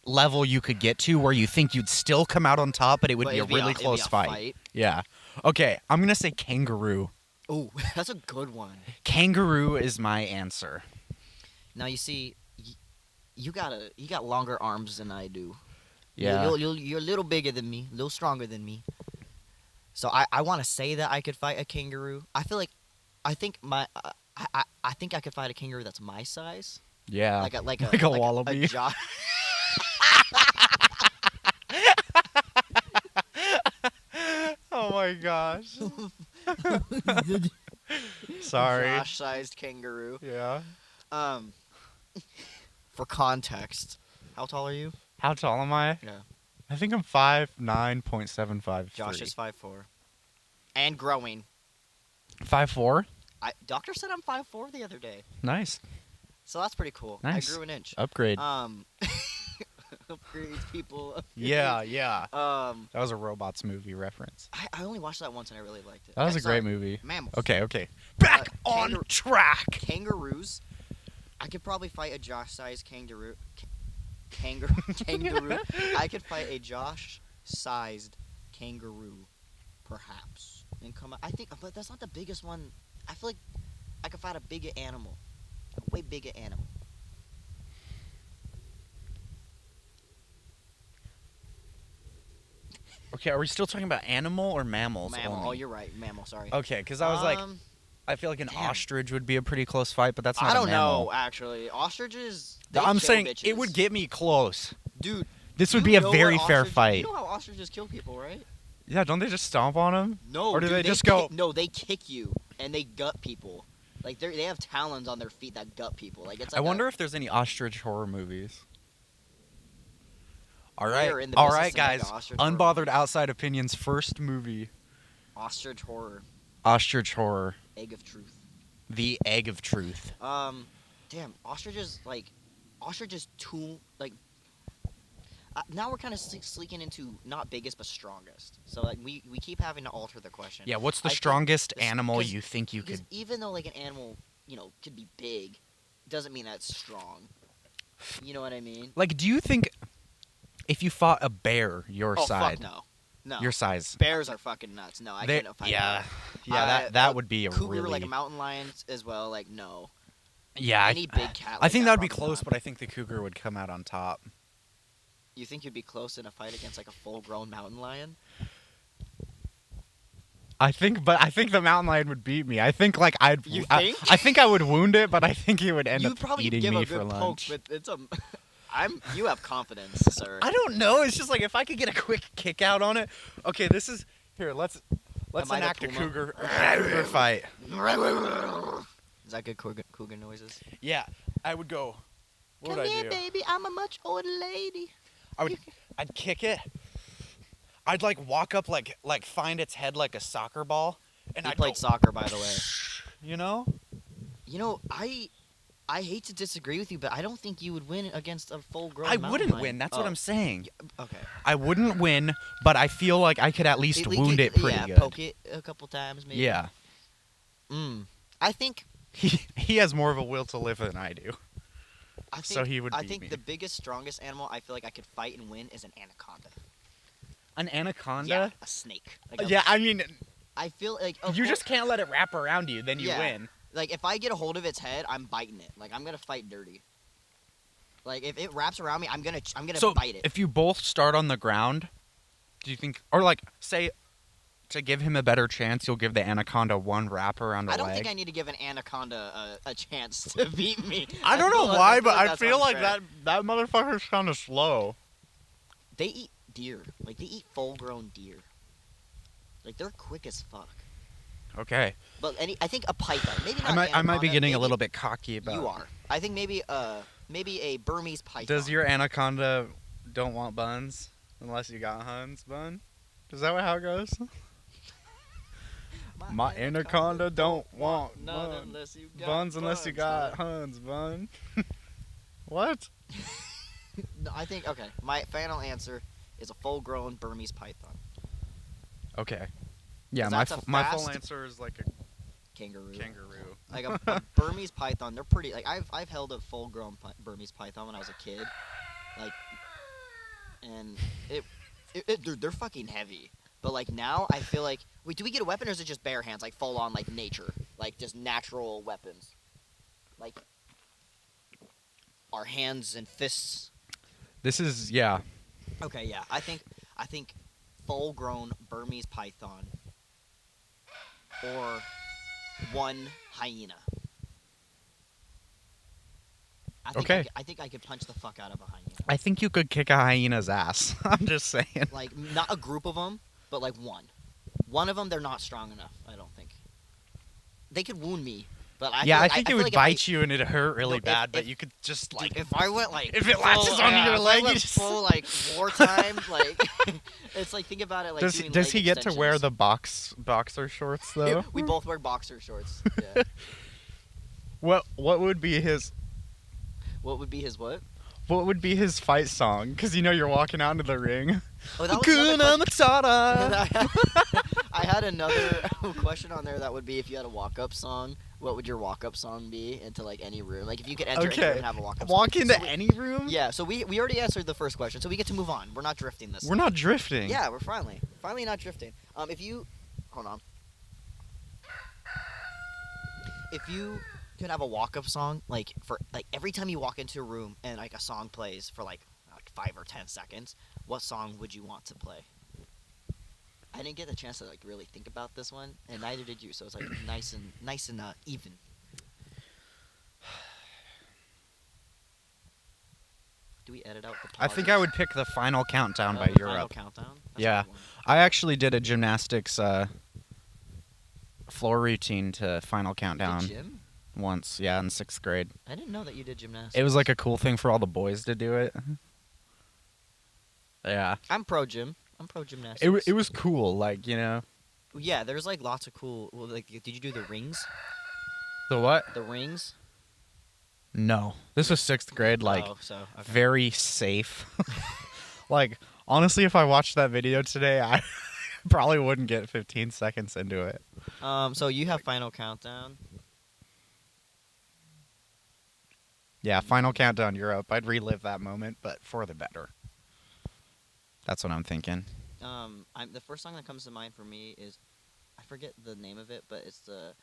level you could get to where you think you'd still come out on top, but it would But be a it'd really it'd be close a fight? Yeah. Okay, I'm gonna say kangaroo. Oh, that's a good one. Kangaroo is my answer. Now you see, you got longer arms than I do. Yeah. You're a little bigger than me, a little stronger than me. So I want to say that I could fight a kangaroo. I think I think I could fight a kangaroo that's my size. Yeah. Like a wallaby. Oh my gosh. Sorry. Josh-sized kangaroo. Yeah. For context, how tall are you? How tall am I? Yeah. I think I'm 5'9.753. Josh is 5'4", and growing. 5'4"? Doctor said I'm 5'4" the other day, Nice. so that's pretty cool. Nice. I grew an inch. Upgrade. Upgrades people. Yeah. I That was a Robots movie reference. only watched that once and I really liked it. That was a Okay, sorry. great movie. Mammals. Okay. Back on kangaroo- track. Kangaroos. I could probably fight a Josh-sized kangaroo. Kangaroo. I could fight a Josh-sized kangaroo, perhaps, and come. I think, but that's not the biggest one. I feel like I could fight a bigger animal, a way bigger animal. Okay, are we still talking about animal or mammals? Mammal. Only? Oh, you're right. Mammal. Sorry. Okay, because I was like, Um, I feel like an damn. ostrich would be a pretty close fight, but that's not I a don't mammal. know. Actually, ostriches. They I'm kill saying bitches. it would get me close. Dude. This would you be a know very what fair ostrich- fight. You know how ostriches kill people, right? Yeah, don't they just stomp on them? No. Or do dude, they just go- No, they kick you and they gut people. Like they have talons on their feet that gut people. Like it's. Like I wonder if there's any ostrich horror movies. All We right, are in the all business right, to make guys. a ostrich horror Unbothered movie. Outside Opinions first movie, Ostrich horror. Ostrich Horror, Egg of truth. The Egg of Truth. Damn. Ostriches too like. Now we're kind of sleeking into not biggest but strongest. So like we keep having to alter the question. Yeah, what's the I think strongest this- animal 'cause- you think you Because could? even though like an animal, could be big, doesn't mean that's strong. You know what I mean? Like, do you think if you fought a bear your Oh side, fuck no, no. your size, Bears are fucking nuts. No, I they- couldn't fight. yeah, that. yeah, that would be a cougar, really, like a mountain lion as well. Like no, yeah. any big cat. I like think that would be probably close, not. but I think the cougar would come out on top. You think you'd be close in a fight against like a full-grown mountain lion? I think the mountain lion would beat me. I think like I'd. You I, think? I think I would wound it, but I think it would end You'd up probably eating give me a for good poke, lunch. but it's a. You have confidence, sir. I don't know. It's just like if I could get a quick kick out on it. Okay, this is here. Let's Am I the enact a puma? cougar fight. Is that good cougar noises? Yeah, I would go. What would I do? baby. I'm a much older lady. I'd kick it. I'd like walk up like find its head like a soccer ball, and He I'd played go, soccer, by the way. you know. I hate to disagree with you, but I don't think you would win against a full-grown. I mountain wouldn't lion. win. That's Oh, what I'm saying. Okay. I wouldn't win, but I feel like I could at least wound it pretty yeah, good. poke it a couple times, maybe. Yeah, I think. he has more of a will to live than I do. I think. So he would I beat think me. the biggest, strongest animal I feel like I could fight and win is an anaconda. An anaconda? Yeah, a snake. Like a- Yeah, I mean, I feel like you just can't let it wrap around you. Then you Yeah. win. like if I get a hold of its head, I'm biting it. Like I'm gonna fight dirty. Like if it wraps around me, I'm gonna So bite it. if you both start on the ground, do you think, or like say, to give him a better chance, you'll give the anaconda one wrap around the I don't leg? think I need to give an anaconda a chance to beat me. I don't know feel like- why, feel but I that's feel like unfair. that motherfucker's kind of slow. They eat deer. Like they eat full-grown deer. Like they're quick as fuck. Okay, But I think a python. Maybe not. I might be anaconda, getting a maybe little bit cocky about. You are. I think maybe a Burmese python. Does your anaconda don't want buns unless you got Huns bun? Is that how it goes? My anaconda don't want none bun. unless you got Buns unless you got bun. Huns bun. What? No, I think okay. My final answer is a full-grown Burmese python. Okay. Yeah, 'Cause my that's a my full fast- answer is like a Kangaroo. kangaroo. Like a Burmese python, they're pretty. Like I've held a full-grown Burmese python when I was a kid, like, and dude, they're fucking heavy. But like now, I feel like wait, do we get a weapon or is it just bare hands, like full on like nature, like just natural weapons, like our hands and fists? This is yeah. Okay, yeah, I think full-grown Burmese python or one hyena. Okay. I think I could punch the fuck out of a hyena. I think you could kick a hyena's ass. I'm just saying. Like not a group of them, but like one. One of them, they're not strong enough. I don't think. They could wound me, but I Yeah, feel I like, think it feel would like bite you and it'd hurt really No, if- bad, but if- you could just Dude, like. if I went like if it full- latches onto yeah, your if I leg, you went just- full like wartime, like it's like think about it like does doing does leg he get to wear extensions. the boxer shorts though? We both wear boxer shorts. Yeah. What would be his What would be his what? what would be his fight song? Because you're walking out into the ring. Oh, that was another question. Matata. I had another question on there that would be if you had a walk-up song, what would your walk-up song be into like any room? Like if you could enter any room Okay. and have a walk-up Walk song. into So we- any room? Yeah, so we already answered the first question, so we get to move on. We're not drifting this We're time. not drifting. Yeah, we're finally not drifting. If you hold on. If you could have a walk-up song like for like every time you walk into a room and like a song plays for like 5 or 10 seconds, what song would you want to play? I didn't get the chance to like really think about this one, and neither did you. So it's like nice and even. Do we edit out the pauses? I think I would pick the final countdown by the Final Europe. countdown. That's a Yeah. good one. I actually did a gymnastics floor routine to final countdown Did gym? once. Yeah, in 6th grade. I didn't know that you did gymnastics. It was like a cool thing for all the boys to do it. Yeah. I'm pro gym. I'm pro gymnastics. It was cool, like, you know. Yeah, there's like lots of cool. Well, like, did you do the rings? The what? The rings? No. This was 6th grade, like, oh, so okay. very safe. Like, honestly, if I watched that video today, I probably wouldn't get 15 seconds into it. So you have final countdown. Yeah, final countdown Europe. I'd relive that moment, but for the better. That's what I'm thinking. The first song that comes to mind for me is, I forget the name of it, but it's the.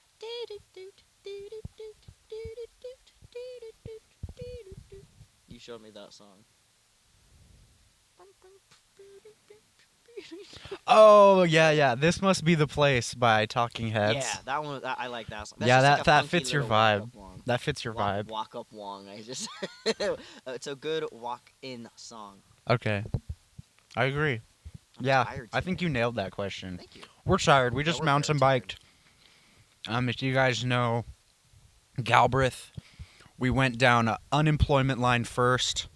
You showed me that song. Oh, yeah. This Must Be the Place by Talking Heads. Yeah, that one. I like that song. That's Yeah, just like a that funky fits your little vibe. walk-up Wong. That fits your vibe. Walk up Wong. I just. It's a good walk-in song. Okay. I agree. I'm Yeah, tired I think today. you nailed that question. Thank you. We're tired. We Yeah, just we're very mountain biked. If you guys know Galbraith, we went down a unemployment line first.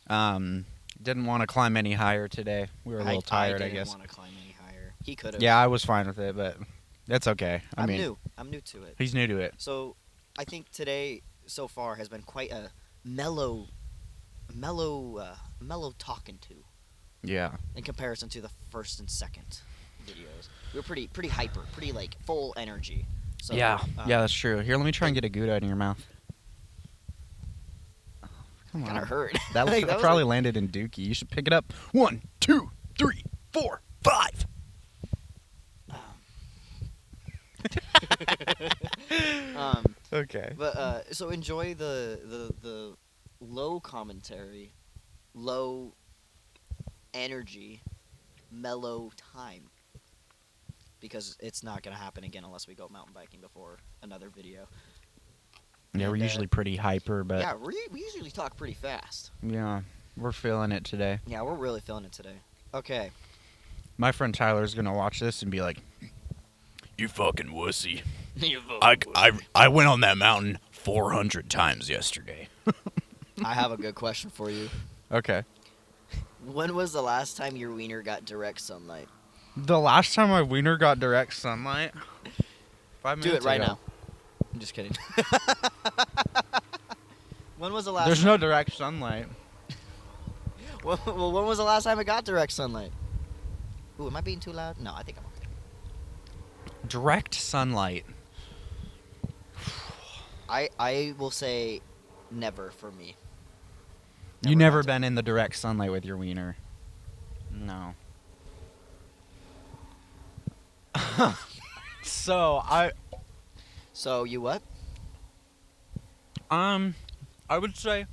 Didn't want to climb any higher today. We were a little tired, I guess. I didn't want to climb any higher. He could have. Yeah, I was fine with it, but that's okay. I'm new. I'm new to it. He's new to it. So, I think today so far has been quite a mellow talking to Yeah. in comparison to the first and second videos. We were pretty hyper, pretty like full energy. So, yeah, that's true. Here, let me try and get a Gouda in your mouth. Come Kind on. of hurt. That, Like, that was probably landed in Dookie. You should pick it up. 1, 2, 3, 4, 5. Okay. But so enjoy the low commentary, low energy, mellow time. Because it's not gonna happen again unless we go mountain biking before another video. Yeah, we're And, usually pretty hyper, but yeah, we usually talk pretty fast. yeah, we're feeling it today. Yeah, we're really feeling it today. Okay. My friend Tyler's gonna watch this and be like, "You fucking wussy! You I went on that mountain 400 times yesterday." I have a good question for you. Okay. When was the last time your wiener got direct sunlight? The last time my wiener got direct sunlight, 5 Do minutes it right ago. now. I'm just kidding. When was the last? There's no direct sunlight. Well, when was the last time it got direct sunlight? Ooh, am I being too loud? No, I think I'm okay. Direct sunlight. I will say never for me. You never got been in the direct sunlight with your wiener. No. So you what? I would say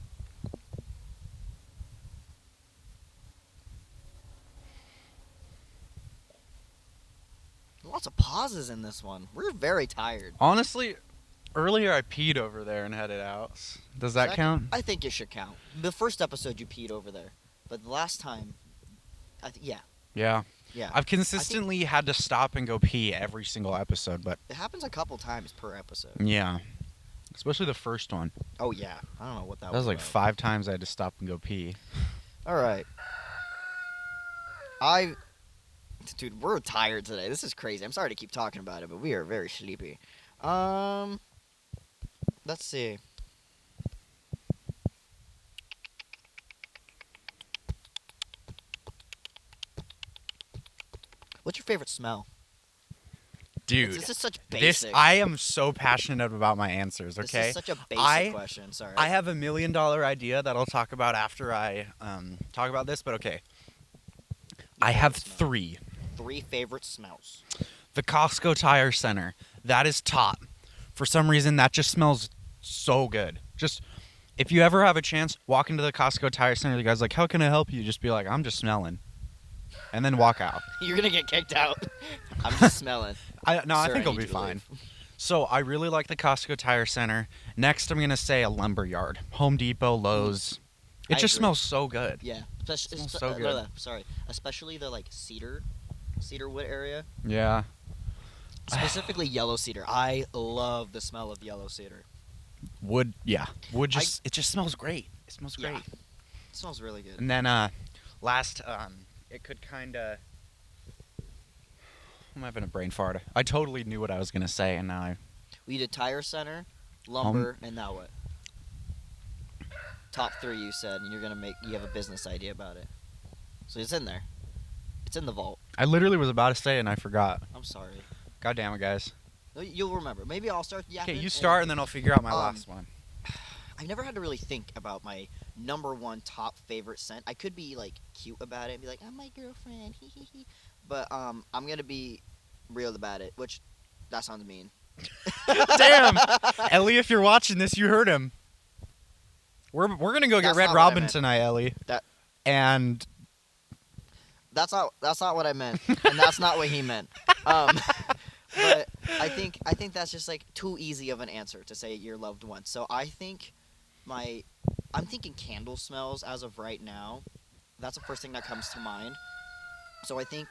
Lots of pauses in this one. We're very tired. honestly, earlier I peed over there and headed out. Does that count? I think it should count. The first episode you peed over there, but the last time, yeah. Yeah. Yeah. I've consistently had to stop and go pee every single episode, but It happens a couple times per episode. yeah. Especially the first one. Oh yeah. I don't know what that That was like about. 5 times I had to stop and go pee. All right. Dude, we're tired today. This is crazy. I'm sorry to keep talking about it, but we are very sleepy. Let's see. What's your favorite smell? Dude, This is such basic. I am so passionate about my answers, This okay? is such a basic I- question. Sorry. I have $1 million idea that I'll talk about after I talk about this, but okay. I have 3. 3 favorite smells. The Costco Tire Center. That is top. For some reason, that just smells so good. Just, if you ever have a chance, walk into the Costco Tire Center. The guy's like, "How can I help you?" Just be like, "I'm just smelling." and then walk out. You're gonna get kicked out. I'm just smelling. I Sir, think it'll need be you to fine. leave. So I really like the Costco Tire Center. Next, I'm gonna say a lumber yard, Home Depot, Lowe's. It I just agree. smells so good. Yeah, Smells so good. Sorry, especially the like cedarwood area, Yeah. specifically yellow cedar. I love the smell of yellow cedar. Wood. Yeah. Wood just it just smells great. It smells great. Yeah. It smells really good. And then last it could kind of. I'm having a brain fart. I totally knew what I was gonna say, and now We did tire center, lumber, and now what? Top 3 you said, and you have a business idea about it. So it's in there. It's in the vault. I literally was about to say it and I forgot. I'm sorry. God damn it, guys. No, you'll remember. Maybe I'll start yapping. Okay, you start, and then I'll figure out my last one. I've never had to really think about my number 1 top favorite scent. I could be like cute about it and be like, I'm my girlfriend, hee hee hee. But I'm gonna be real about it, which that sounds mean. Damn, Ellie, if you're watching this, you heard him. We're gonna go get That's Red not what I Robin meant. tonight, Ellie. That- And That's not what I meant, and that's not what he meant. But I think that's just like too easy of an answer to say your loved one. So I think I'm thinking candle smells as of right now. That's the first thing that comes to mind. So I think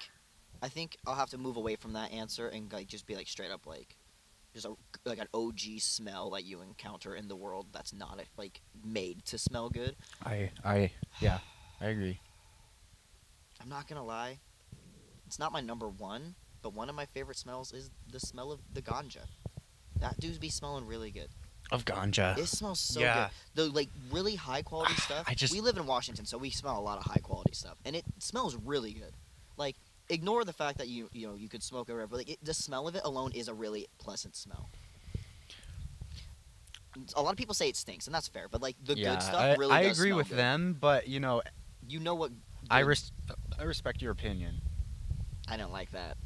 I'll have to move away from that answer and like just be like straight up like just like an OG smell that you encounter in the world that's not like made to smell good. I agree. I'm not gonna lie, it's not my number 1, but one of my favorite smells is the smell of the ganja. That dude be smelling really good. Of ganja. It smells so Yeah. good. The like really high quality stuff. We live in Washington, so we smell a lot of high quality stuff, and it smells really good. Like ignore the fact that you could smoke or whatever. Like the smell of it alone is a really pleasant smell. A lot of people say it stinks, and that's fair. But like the good stuff really I does agree smell with good. them, but You know what? I good- respect your opinion. I don't like that.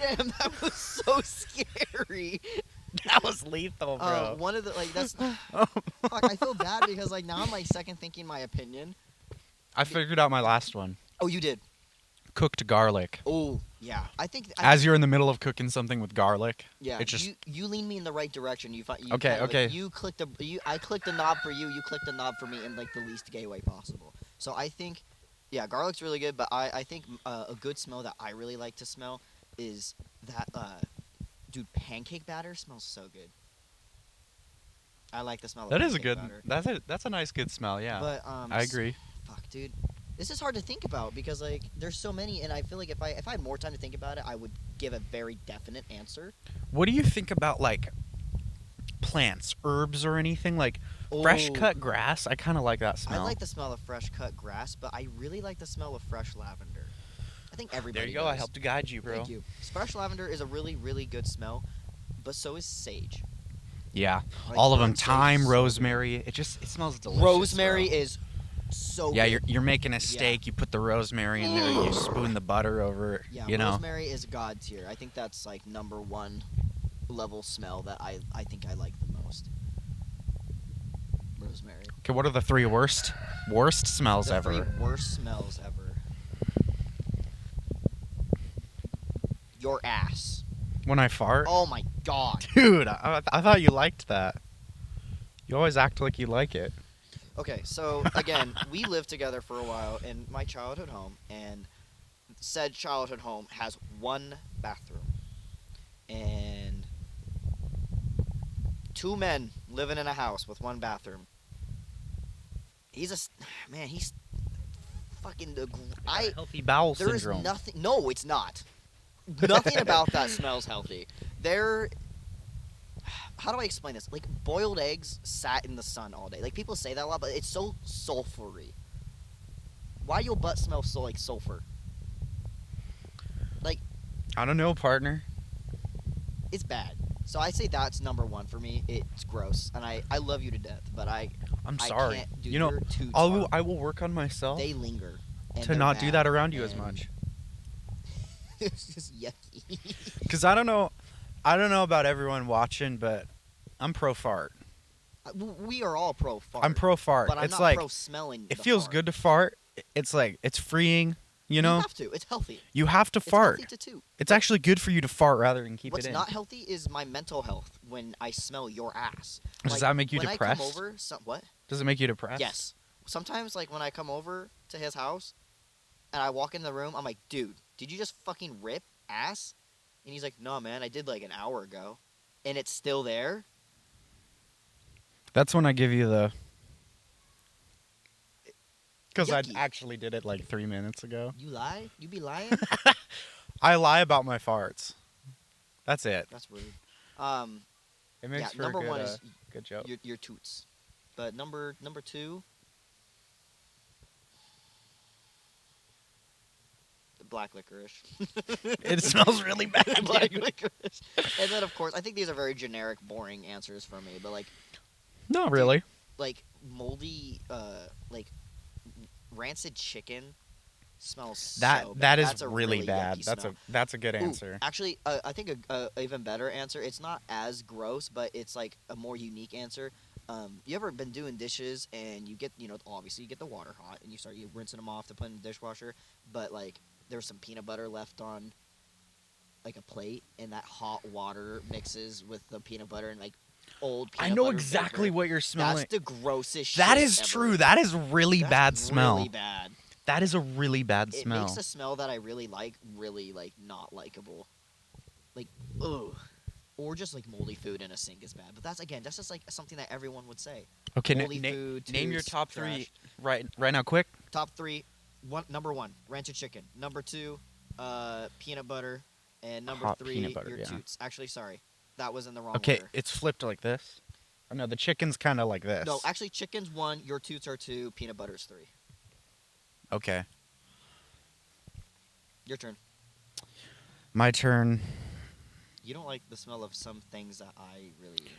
Damn, that was so scary. That was lethal, bro. One of the like that's Oh. fuck. I feel bad because like now I'm like second thinking my opinion. I figured out my last one. Oh, you did. Cooked garlic. Oh, yeah. I think As you're in the middle of cooking something with garlic. yeah. it just- you lean me in the right direction. You find Okay, kind of, okay. Like, I clicked the knob for you. You clicked the knob for me in like the least gay way possible. So I think, yeah, garlic's really good. But I think a good smell that I really like to smell is that dude, pancake batter smells so good. I like the smell of That is a pancake good. batter. That's a nice good smell. Yeah. But I agree. Fuck, dude. This is hard to think about because like there's so many, and I feel like if I had more time to think about it, I would give a very definite answer. What do you think about like plants, herbs, or anything like fresh Oh, cut grass? I kind of like that I smell. like the smell of fresh cut grass, but I really like the smell of fresh lavender. I think everybody. There you go. does. I helped to guide you, bro. Thank you. Fresh lavender is a really, really good smell, but so is sage. Yeah. Like, All of them. burnt sage Thyme, is so good. rosemary. It smells delicious. Rosemary bro. is so Yeah, good. you're making a steak. You put the rosemary in there. You spoon the butter over it. Yeah, you know. rosemary is god tier. I think that's like number 1 level smell that I think I like the most. Rosemary. Okay, what are the 3 worst smells The ever? 3 worst smells ever. Your ass. When I fart? Oh my god. Dude, I thought you liked that. You always act like you like it. Okay, so again, we lived together for a while in my childhood home, and said childhood home has 1 bathroom. And 2 men living in a house with 1 bathroom. He's fucking Healthy bowel there is syndrome. nothing. No, it's not. Nothing about that smells healthy. How do I explain this? Like boiled eggs sat in the sun all day. Like people say that a lot, but it's so sulfury. Why your butt smell so like sulfur? Like I don't know, partner. it's bad. So I say that's number 1 for me. It's gross, and I love you to death, but I'm I sorry. can't, dude, You know, you're too I tart. will work on myself They linger. and to they're not do bad, that around you as and much. It's just yucky. Cause I don't know about everyone watching, but I'm pro fart. We are all pro fart. I'm pro fart. But I'm It's not like pro smelling. it the feels fart. good to fart. It's like it's freeing. You know, You have to. It's healthy. you have to It's fart. healthy to toot. It's actually good for you to fart rather than keep What's it in. not healthy is my mental health when I smell your ass. Does Like, that make you when depressed? I come over, what? Does it make you depressed? Yes. Sometimes, like, when I come over to his house and I walk in the room, I'm like, dude, did you just fucking rip ass? And he's like, no, man, I did like an hour ago. And it's still there? That's when I give you the. Because I Yucky. actually did it like 3 minutes ago. You lie? You be lying? I lie about my farts. That's it. That's rude. It makes Yeah, for number a good, one is good joke. your toots. But number two, the black licorice. It smells really bad. Black licorice. And then, of course, I think these are very generic, boring answers for me. But Not really. like moldy, like rancid chicken smells so bad. That is That's a really bad. yucky That's a good smell. Ooh, answer. actually, I think a even better answer. It's not as gross, but it's like a more unique answer. You ever been doing dishes and you get, obviously you get the water hot and you rinsing them off to put in the dishwasher, but like there's some peanut butter left on like a plate and that hot water mixes with the peanut butter and like old peanut I know butter exactly flavor. what you're smelling. That's the grossest That shit is ever. true. That is really That's bad smell. Really bad. That is a really bad It smell. makes a smell that I really like not likable. Like, ugh. Or just like moldy food in a sink is bad. But that's just like something that everyone would say. Okay, moldy food, name your toots, top trash. 3 right now, quick. Top 3, number 1, rancid chicken. Number 2, peanut butter. And number Hot 3, peanut butter, your yeah. toots. Actually, sorry. That was in the wrong Okay, order. it's flipped like this. Oh, no, the chicken's kind of like this. No, actually, chicken's 1, your toots are 2, peanut butter's 3. Okay, Your turn. my turn. You don't like the smell of some things that I really enjoy.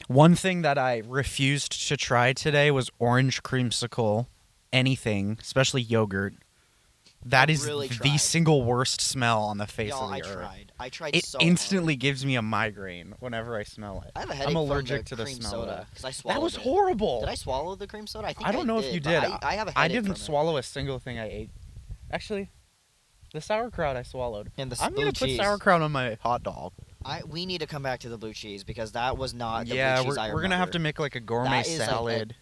One thing that I refused to try today was orange creamsicle. Anything, especially yogurt. That I is really the tried. single worst smell on the face Y'all, of the I earth. tried. I tried It so instantly hard. gives me a migraine whenever I smell it. I have a headache I'm allergic from to the the cream smell of soda that. because I swallowed That was it. horrible. Did I swallow the cream soda? I think I don't know if you did. but I have a headache I didn't from swallow a single thing I ate. Actually, the sauerkraut I swallowed. it. And the I'm blue gonna put cheese. sauerkraut on my hot dog. We need to come back to the blue cheese because that was not the Yeah, blue cheese I we're gonna have remember. to make like a gourmet That is like a salad.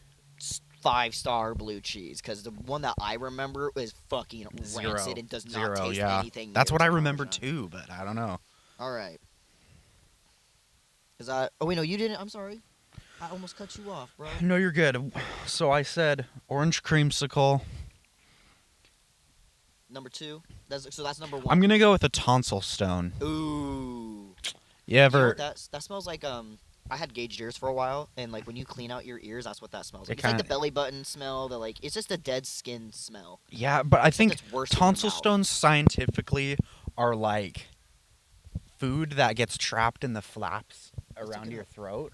5-star blue cheese because the one that I remember is fucking Zero. rancid and does not Zero, taste yeah. anything. That's near what I 10%. remember too, but I don't know. All right. Is that? Oh wait, no, you didn't. I'm sorry. I almost cut you off, bro. No, you're good. So I said orange creamsicle. Number 2. That's number 1. I'm gonna go with a tonsil stone. Ooh. You You know ever? what that smells like? I had gauged ears for a while, and like when you clean out your ears, that's what that smells like. It It's like the kinda- belly button smell. It's just a dead skin smell. Yeah, but I think It's worse in your tonsil mouth. stones scientifically are like food that gets trapped in the flaps That's a around good your one. throat,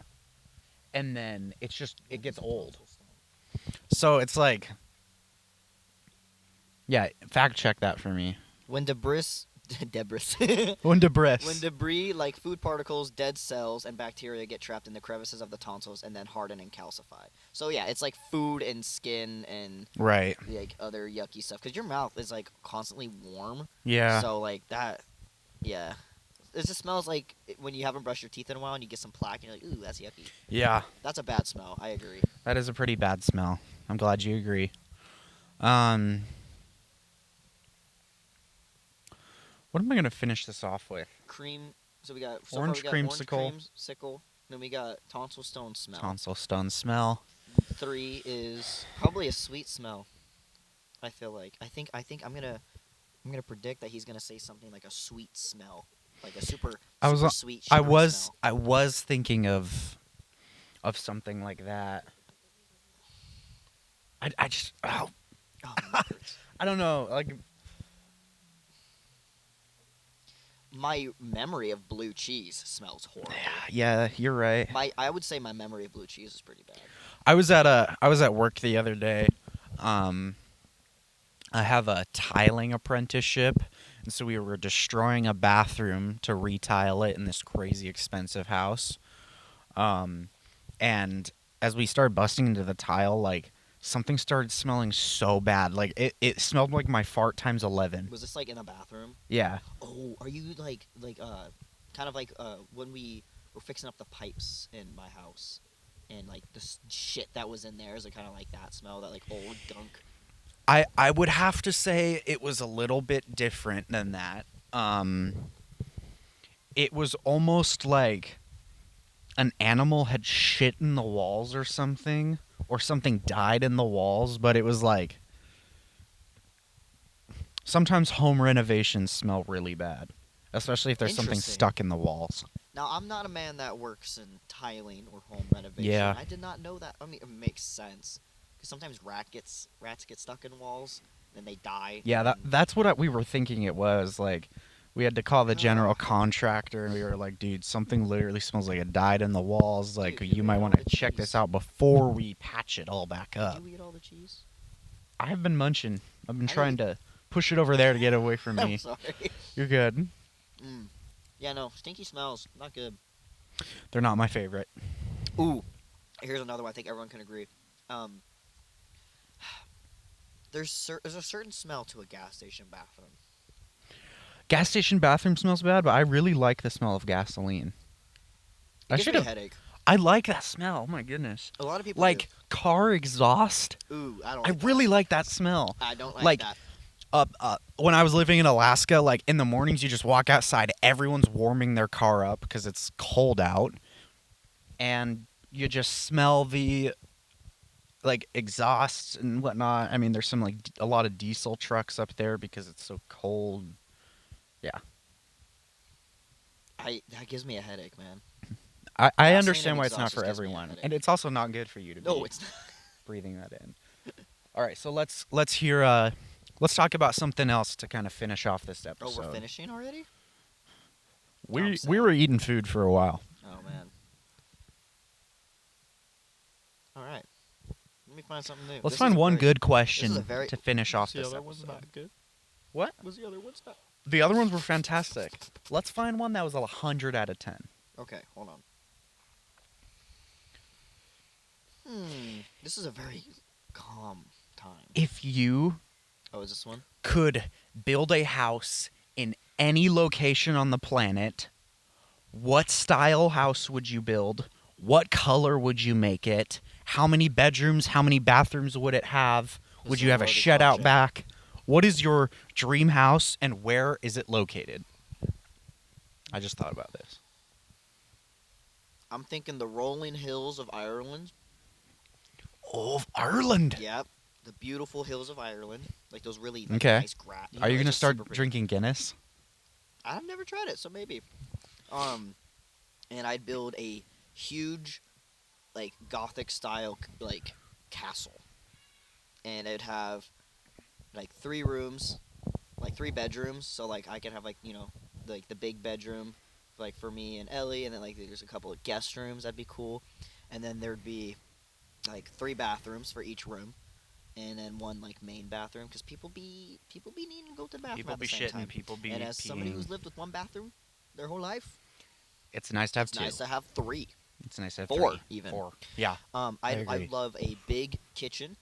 and then it gets old. Tonsil stone. So it's like, yeah, fact check that for me. When debris, When debris. when debris like food particles, dead cells, and bacteria get trapped in the crevices of the tonsils and then harden and calcify. So yeah, it's like food and skin and Right. like other yucky stuff because your mouth is like constantly warm. Yeah. So like that, yeah. It just smells like when you haven't brushed your teeth in a while and you get some plaque and you're like, ooh, that's yucky. Yeah. That's a bad smell. I agree. That is a pretty bad smell. I'm glad you agree. What am I gonna finish this off with? Cream. So we got so Orange far we got creamsicle. Orange creamsicle. Then we got tonsil stone smell. Tonsil stone smell. 3 is probably a sweet smell. I feel like. I think I'm gonna predict that he's gonna say something like a sweet smell, like a super sweet. I sugary was smell. I was thinking of something like that. I just Oh, my neck hurts. I don't know, like My memory of blue cheese smells horrible. yeah, you're right. I would say my memory of blue cheese is pretty bad. I was at work the other day. I have a tiling apprenticeship, and so we were destroying a bathroom to retile it in this crazy expensive house. And as we started busting into the tile, like something started smelling so bad. Like it smelled like my fart times 11. Was this like in a bathroom? Yeah. Oh, are you kind of like when we were fixing up the pipes in my house, and like the shit that was in there is it kind of like that smell, that like old gunk? I would have to say it was a little bit different than that. It was almost like an animal had shit in the walls or something died in the walls, but it was like sometimes home renovations smell really bad, especially if there's something Interesting. stuck in the walls. Now, I'm not a man that works in tiling or home renovation. Yeah. I did not know that. I mean, it makes sense. Because sometimes rats get stuck in walls, then they die. Yeah, and that's what we were thinking it was. Like, we had to call the general Ugh. contractor, and we were like, dude, something literally smells like it died in the walls. Like, Dude, you you might ate want all to the check cheese. this out before we patch it all back Did up. you eat all the cheese? I've been munching. I've been I trying to push it over there to get away from I'm me. sorry. You're good. Yeah, no, stinky smells, not good. They're not my favorite. Ooh, here's another one I think everyone can agree. There's a certain smell to a gas station bathroom. Gas station bathroom smells bad, but I really like the smell of gasoline. It I gives should me a have. headache. I like that smell. Oh my goodness. A lot of people Like car exhaust. do. Ooh, I don't. I Like really that. like that smell. I don't like that. When I was living in Alaska, like in the mornings, you just walk outside. Everyone's warming their car up because it's cold out, and you just smell the like exhausts and whatnot. I mean, there's some like a lot of diesel trucks up there because it's so cold. Yeah, That gives me a headache, man. I Gasoline understand and why it's exhaust not just for gives me a everyone, headache. and it's also not good for you to No, be it's not. breathing that in. All right, so let's hear. Let's talk about something else to kind of finish off this Oh, episode. we're finishing already? We sad. were eating food for a while. Oh man. All right. Let me find something new. Let's This find is a one very- good this question is a very- to finish off The this other one's episode. not good. What? Was the other one's not? The other ones were fantastic. Let's find one that was 100 out of 10. Okay, hold on. This is a very calm time. If you Oh, is this one? could build a house in any location on the planet, what style house would you build? What color would you make it? How many bedrooms, how many bathrooms would it have? This Would is you a have a loaded shed out question. back? What is your dream house and where is it located? I just thought about this. I'm thinking the rolling hills of Ireland. Oh, of Ireland. Yep. The beautiful hills of Ireland. Like those really Okay. nice grass. Are you going to start drinking Guinness? I've never tried it, so maybe. And I'd build a huge, like, Gothic style, like, castle. And it'd have, like, 3 rooms, like, 3 bedrooms. So, like, I could have, like, you know, like, the big bedroom, like, for me and Ellie. And then, like, there's a couple of guest rooms. That'd be cool. And then there'd be, like, 3 bathrooms for each room. And then 1, like, main bathroom. Because people be needing to go to the bathroom People at be the same shitting, time. people be And as somebody peeing. who's lived with 1 bathroom their whole life, It's nice to have it's 2. nice to have 3. It's nice to have 4 3. even. 4. Yeah. I agree. I'd love a big kitchen,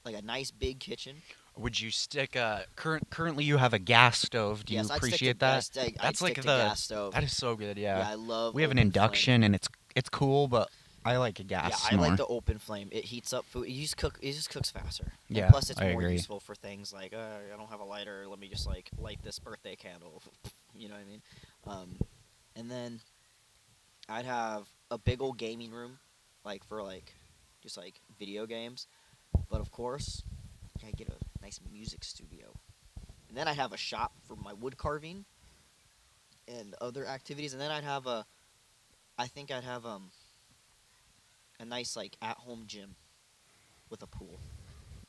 like a nice big kitchen. Would you stick a currently you have a gas stove? Do Yes, you I'd stick to- appreciate I'd that? stick- I'd That's stick like to the gas stove. That is so good. Yeah. I love. We have an open induction flame. and it's cool, but I like a gas Yeah, I more. like the open flame. It heats up food. It just cooks faster. And Yeah, plus, it's I more agree. useful for things like I don't have a lighter. Let me just like light this birthday candle. You know what I mean? And then I'd have a big old gaming room, like for like just like video games. But of course, I gotta get a nice music studio. And then I'd have a shop for my wood carving and other activities. And then I'd have I think I'd have a nice like at-home gym with a pool.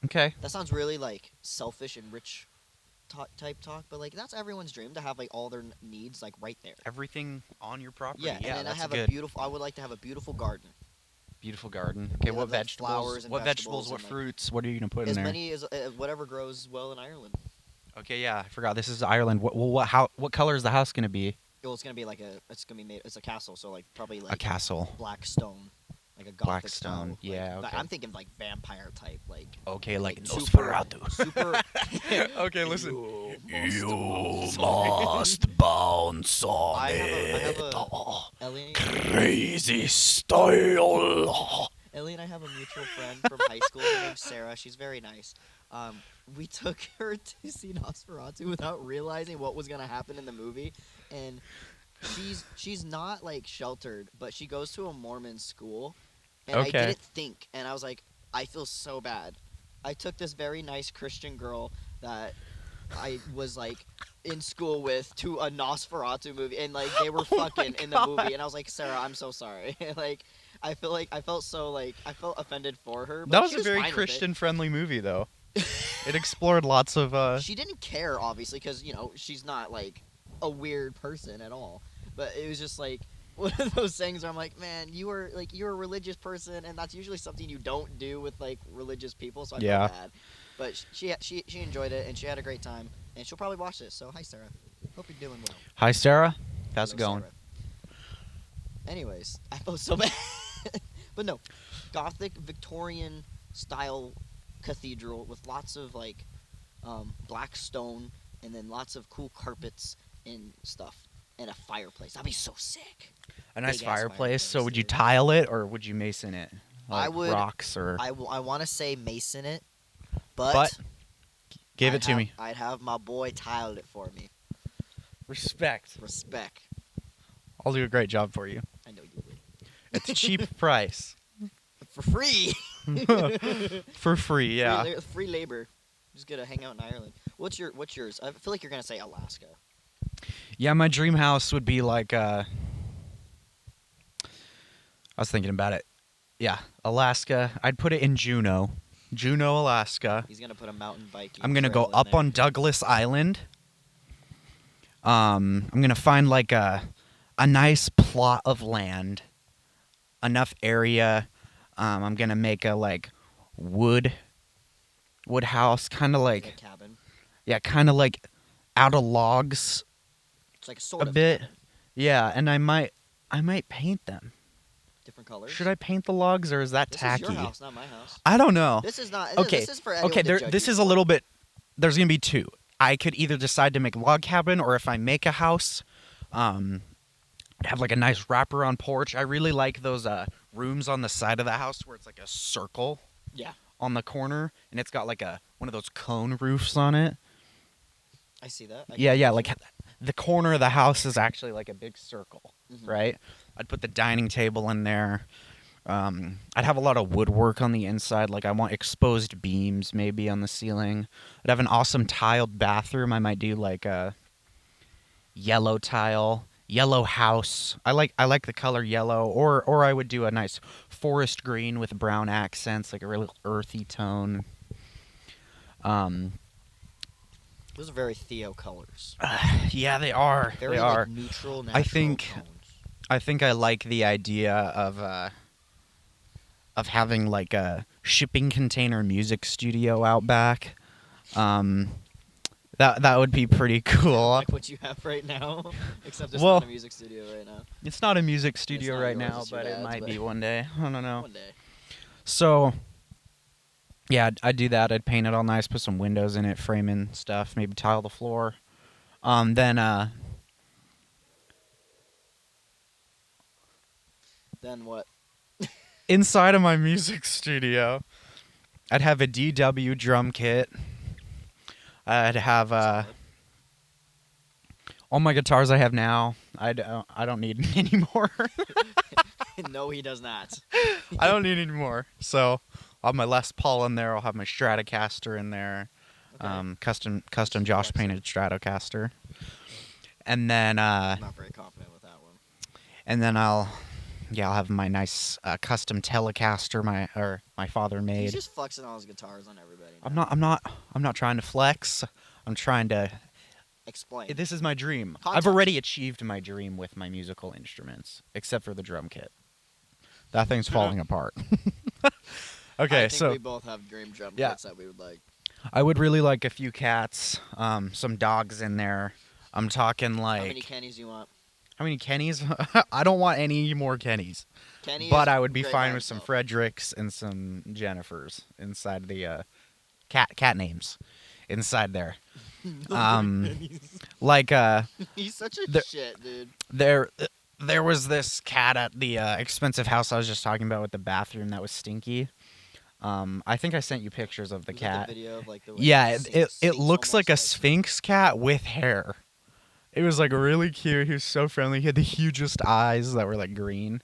Okay. That sounds really like selfish and rich type talk, but like that's everyone's dream to have like all their needs like right there. Everything on your property. Yeah, and then I that's have good. a beautiful. I would like to have a beautiful garden. Beautiful garden. Okay, Yeah, what like vegetables? flowers and What vegetables? vegetables What and, like, fruits? What are you gonna put As in there? many as whatever grows well in Ireland. Okay, yeah, I forgot. This is Ireland. What color is the house gonna be? Well, it's gonna be like it's gonna be made. It's a castle, so like probably like A castle. black stone, like a gothic Blackstone, style. yeah, Like, okay. I'm thinking like vampire type, like Okay, like super, Nosferatu. super. Okay, listen. You must bounce on I have a Ellie. Crazy style. Ellie and I have a mutual friend from high school. Her name's Sarah. She's very nice. We took her to see Nosferatu without realizing what was gonna happen in the movie, and she's not like sheltered, but she goes to a Mormon school, and I Okay. didn't think, and I was like, I feel so bad. I took this very nice Christian girl that I was like in school with to a Nosferatu movie, and like they were fucking in the movie, and I was like, Sarah, I'm so sorry. Like I felt offended for her. But That was she a very fine with it. Christian-friendly movie, though. It explored lots of. She didn't care, obviously, because she's not like a weird person at all. But it was just like one of those things where I'm like, man, you're a religious person, and that's usually something you don't do with like religious people. So I Yeah. felt bad. But she enjoyed it, and she had a great time, and she'll probably watch this. So hi, Sarah. Hope you're doing well. Hi, Sarah. How's it Hello, going? Sarah. Anyways, I felt so bad. But no, Gothic Victorian style cathedral with lots of like black stone, and then lots of cool carpets and stuff, and a fireplace. That'd be so sick. A nice Big-ass fireplace. So would you dude. tile it or would you mason it? I Like would- rocks or. I want to say mason it, but, But give I'd it to have- me. I'd have my boy tiled it for me. Respect. Respect. I'll do a great job for you. I know you would. It's a cheap price. For free. For free, yeah. Free labor. Just gonna hang out in Ireland. What's yours? I feel like you're gonna say Alaska. Yeah, my dream house would be like I was thinking about it. Yeah, Alaska. I'd put it in Juneau, Alaska. He's gonna put a mountain bike. I'm gonna go up on Douglas Island. I'm gonna find like a nice plot of land, enough area. I'm gonna make a like wood house, kind of like like a cabin. yeah, kind of like out of logs It's like a sort a of bit. cabin. Yeah, and I might paint them. Different colors. Should I paint the logs or is that This tacky? is your house, not my house. I don't know. This is not. Okay, This is for everyone Okay, to judge this you is a for. little bit. There's gonna be two. I could either decide to make a log cabin, or if I make a house, have like a nice wraparound porch. I really like those rooms on the side of the house where it's like a circle Yeah, on the corner, and it's got like one of those cone roofs on it. I see that. I Yeah, can yeah. see Like that. the corner of the house is actually like a big circle, Mhm. right? I'd put the dining table in there. I'd have a lot of woodwork on the inside. Like I want exposed beams maybe on the ceiling. I'd have an awesome tiled bathroom. I might do like a yellow tile, yellow house. I like the color yellow, or I would do a nice forest green with brown accents, like a really earthy tone. Those are very Theo colors. Yeah, they are. Very they like, are. neutral, natural think- tones. I think I like the idea of having like a shipping container music studio out back. That would be pretty cool. Like what you have right now, except it's Well- not a music studio right now. It's not a music studio not right yours, now, it's your but it dad's, might but- be one day. I don't know. One day. So, yeah, I'd do that. I'd paint it all nice, put some windows in it, framing stuff, maybe tile the floor. Then what? Inside of my music studio, I'd have a DW drum kit. I'd have Solid. all my guitars I have now. I don't need any more. No, he does not. I don't need any more. So I'll have my Les Paul in there. I'll have my Stratocaster in there. Okay. Custom Josh Flexing. painted Stratocaster. And then I'm not very confident with that one. I'll have my nice custom Telecaster my father He's made. just flexing all his guitars on everybody. I'm now. not trying to flex. I'm trying to Explain. This is my dream. I've Context. already achieved my dream with my musical instruments, except for the drum kit. That thing's falling apart. Okay, I think so we both have dream drum Yeah. kits that we would like. I would really like a few cats, some dogs in there. I'm talking How many like candies do you want? How many Kennys? I don't want any more Kennys. Kenny But is I would be great fine by with some himself. Fredericks and some Jennifers inside the cat names inside there. Like He's such a the- shit, dude. there was this cat at the expensive house I was just talking about with the bathroom that was stinky. I think I sent you pictures of the Was that cat. the video of, like, the way Yeah, the it Sphinx looks like a almost, Sphinx cat with hair. It was like really cute. He was so friendly. He had the hugest eyes that were like green.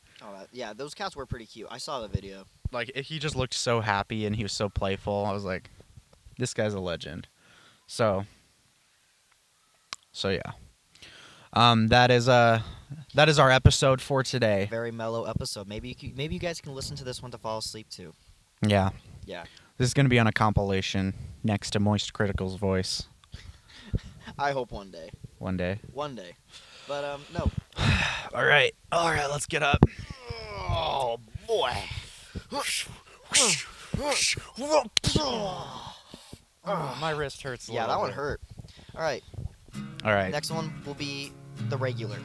yeah, those cats were pretty cute. I saw the video. Like he just looked so happy and he was so playful. I was like, this guy's a legend. So yeah. That is our episode for today. Very mellow episode. Maybe you guys can listen to this one to fall asleep to. Yeah. Yeah. This is going to be on a compilation next to Moist Critical's voice I hope one day. one day. One day. But no. All right, let's get up. Oh boy. My wrist hurts. Yeah, that one hurt. All right. All right. Next one will be the regular.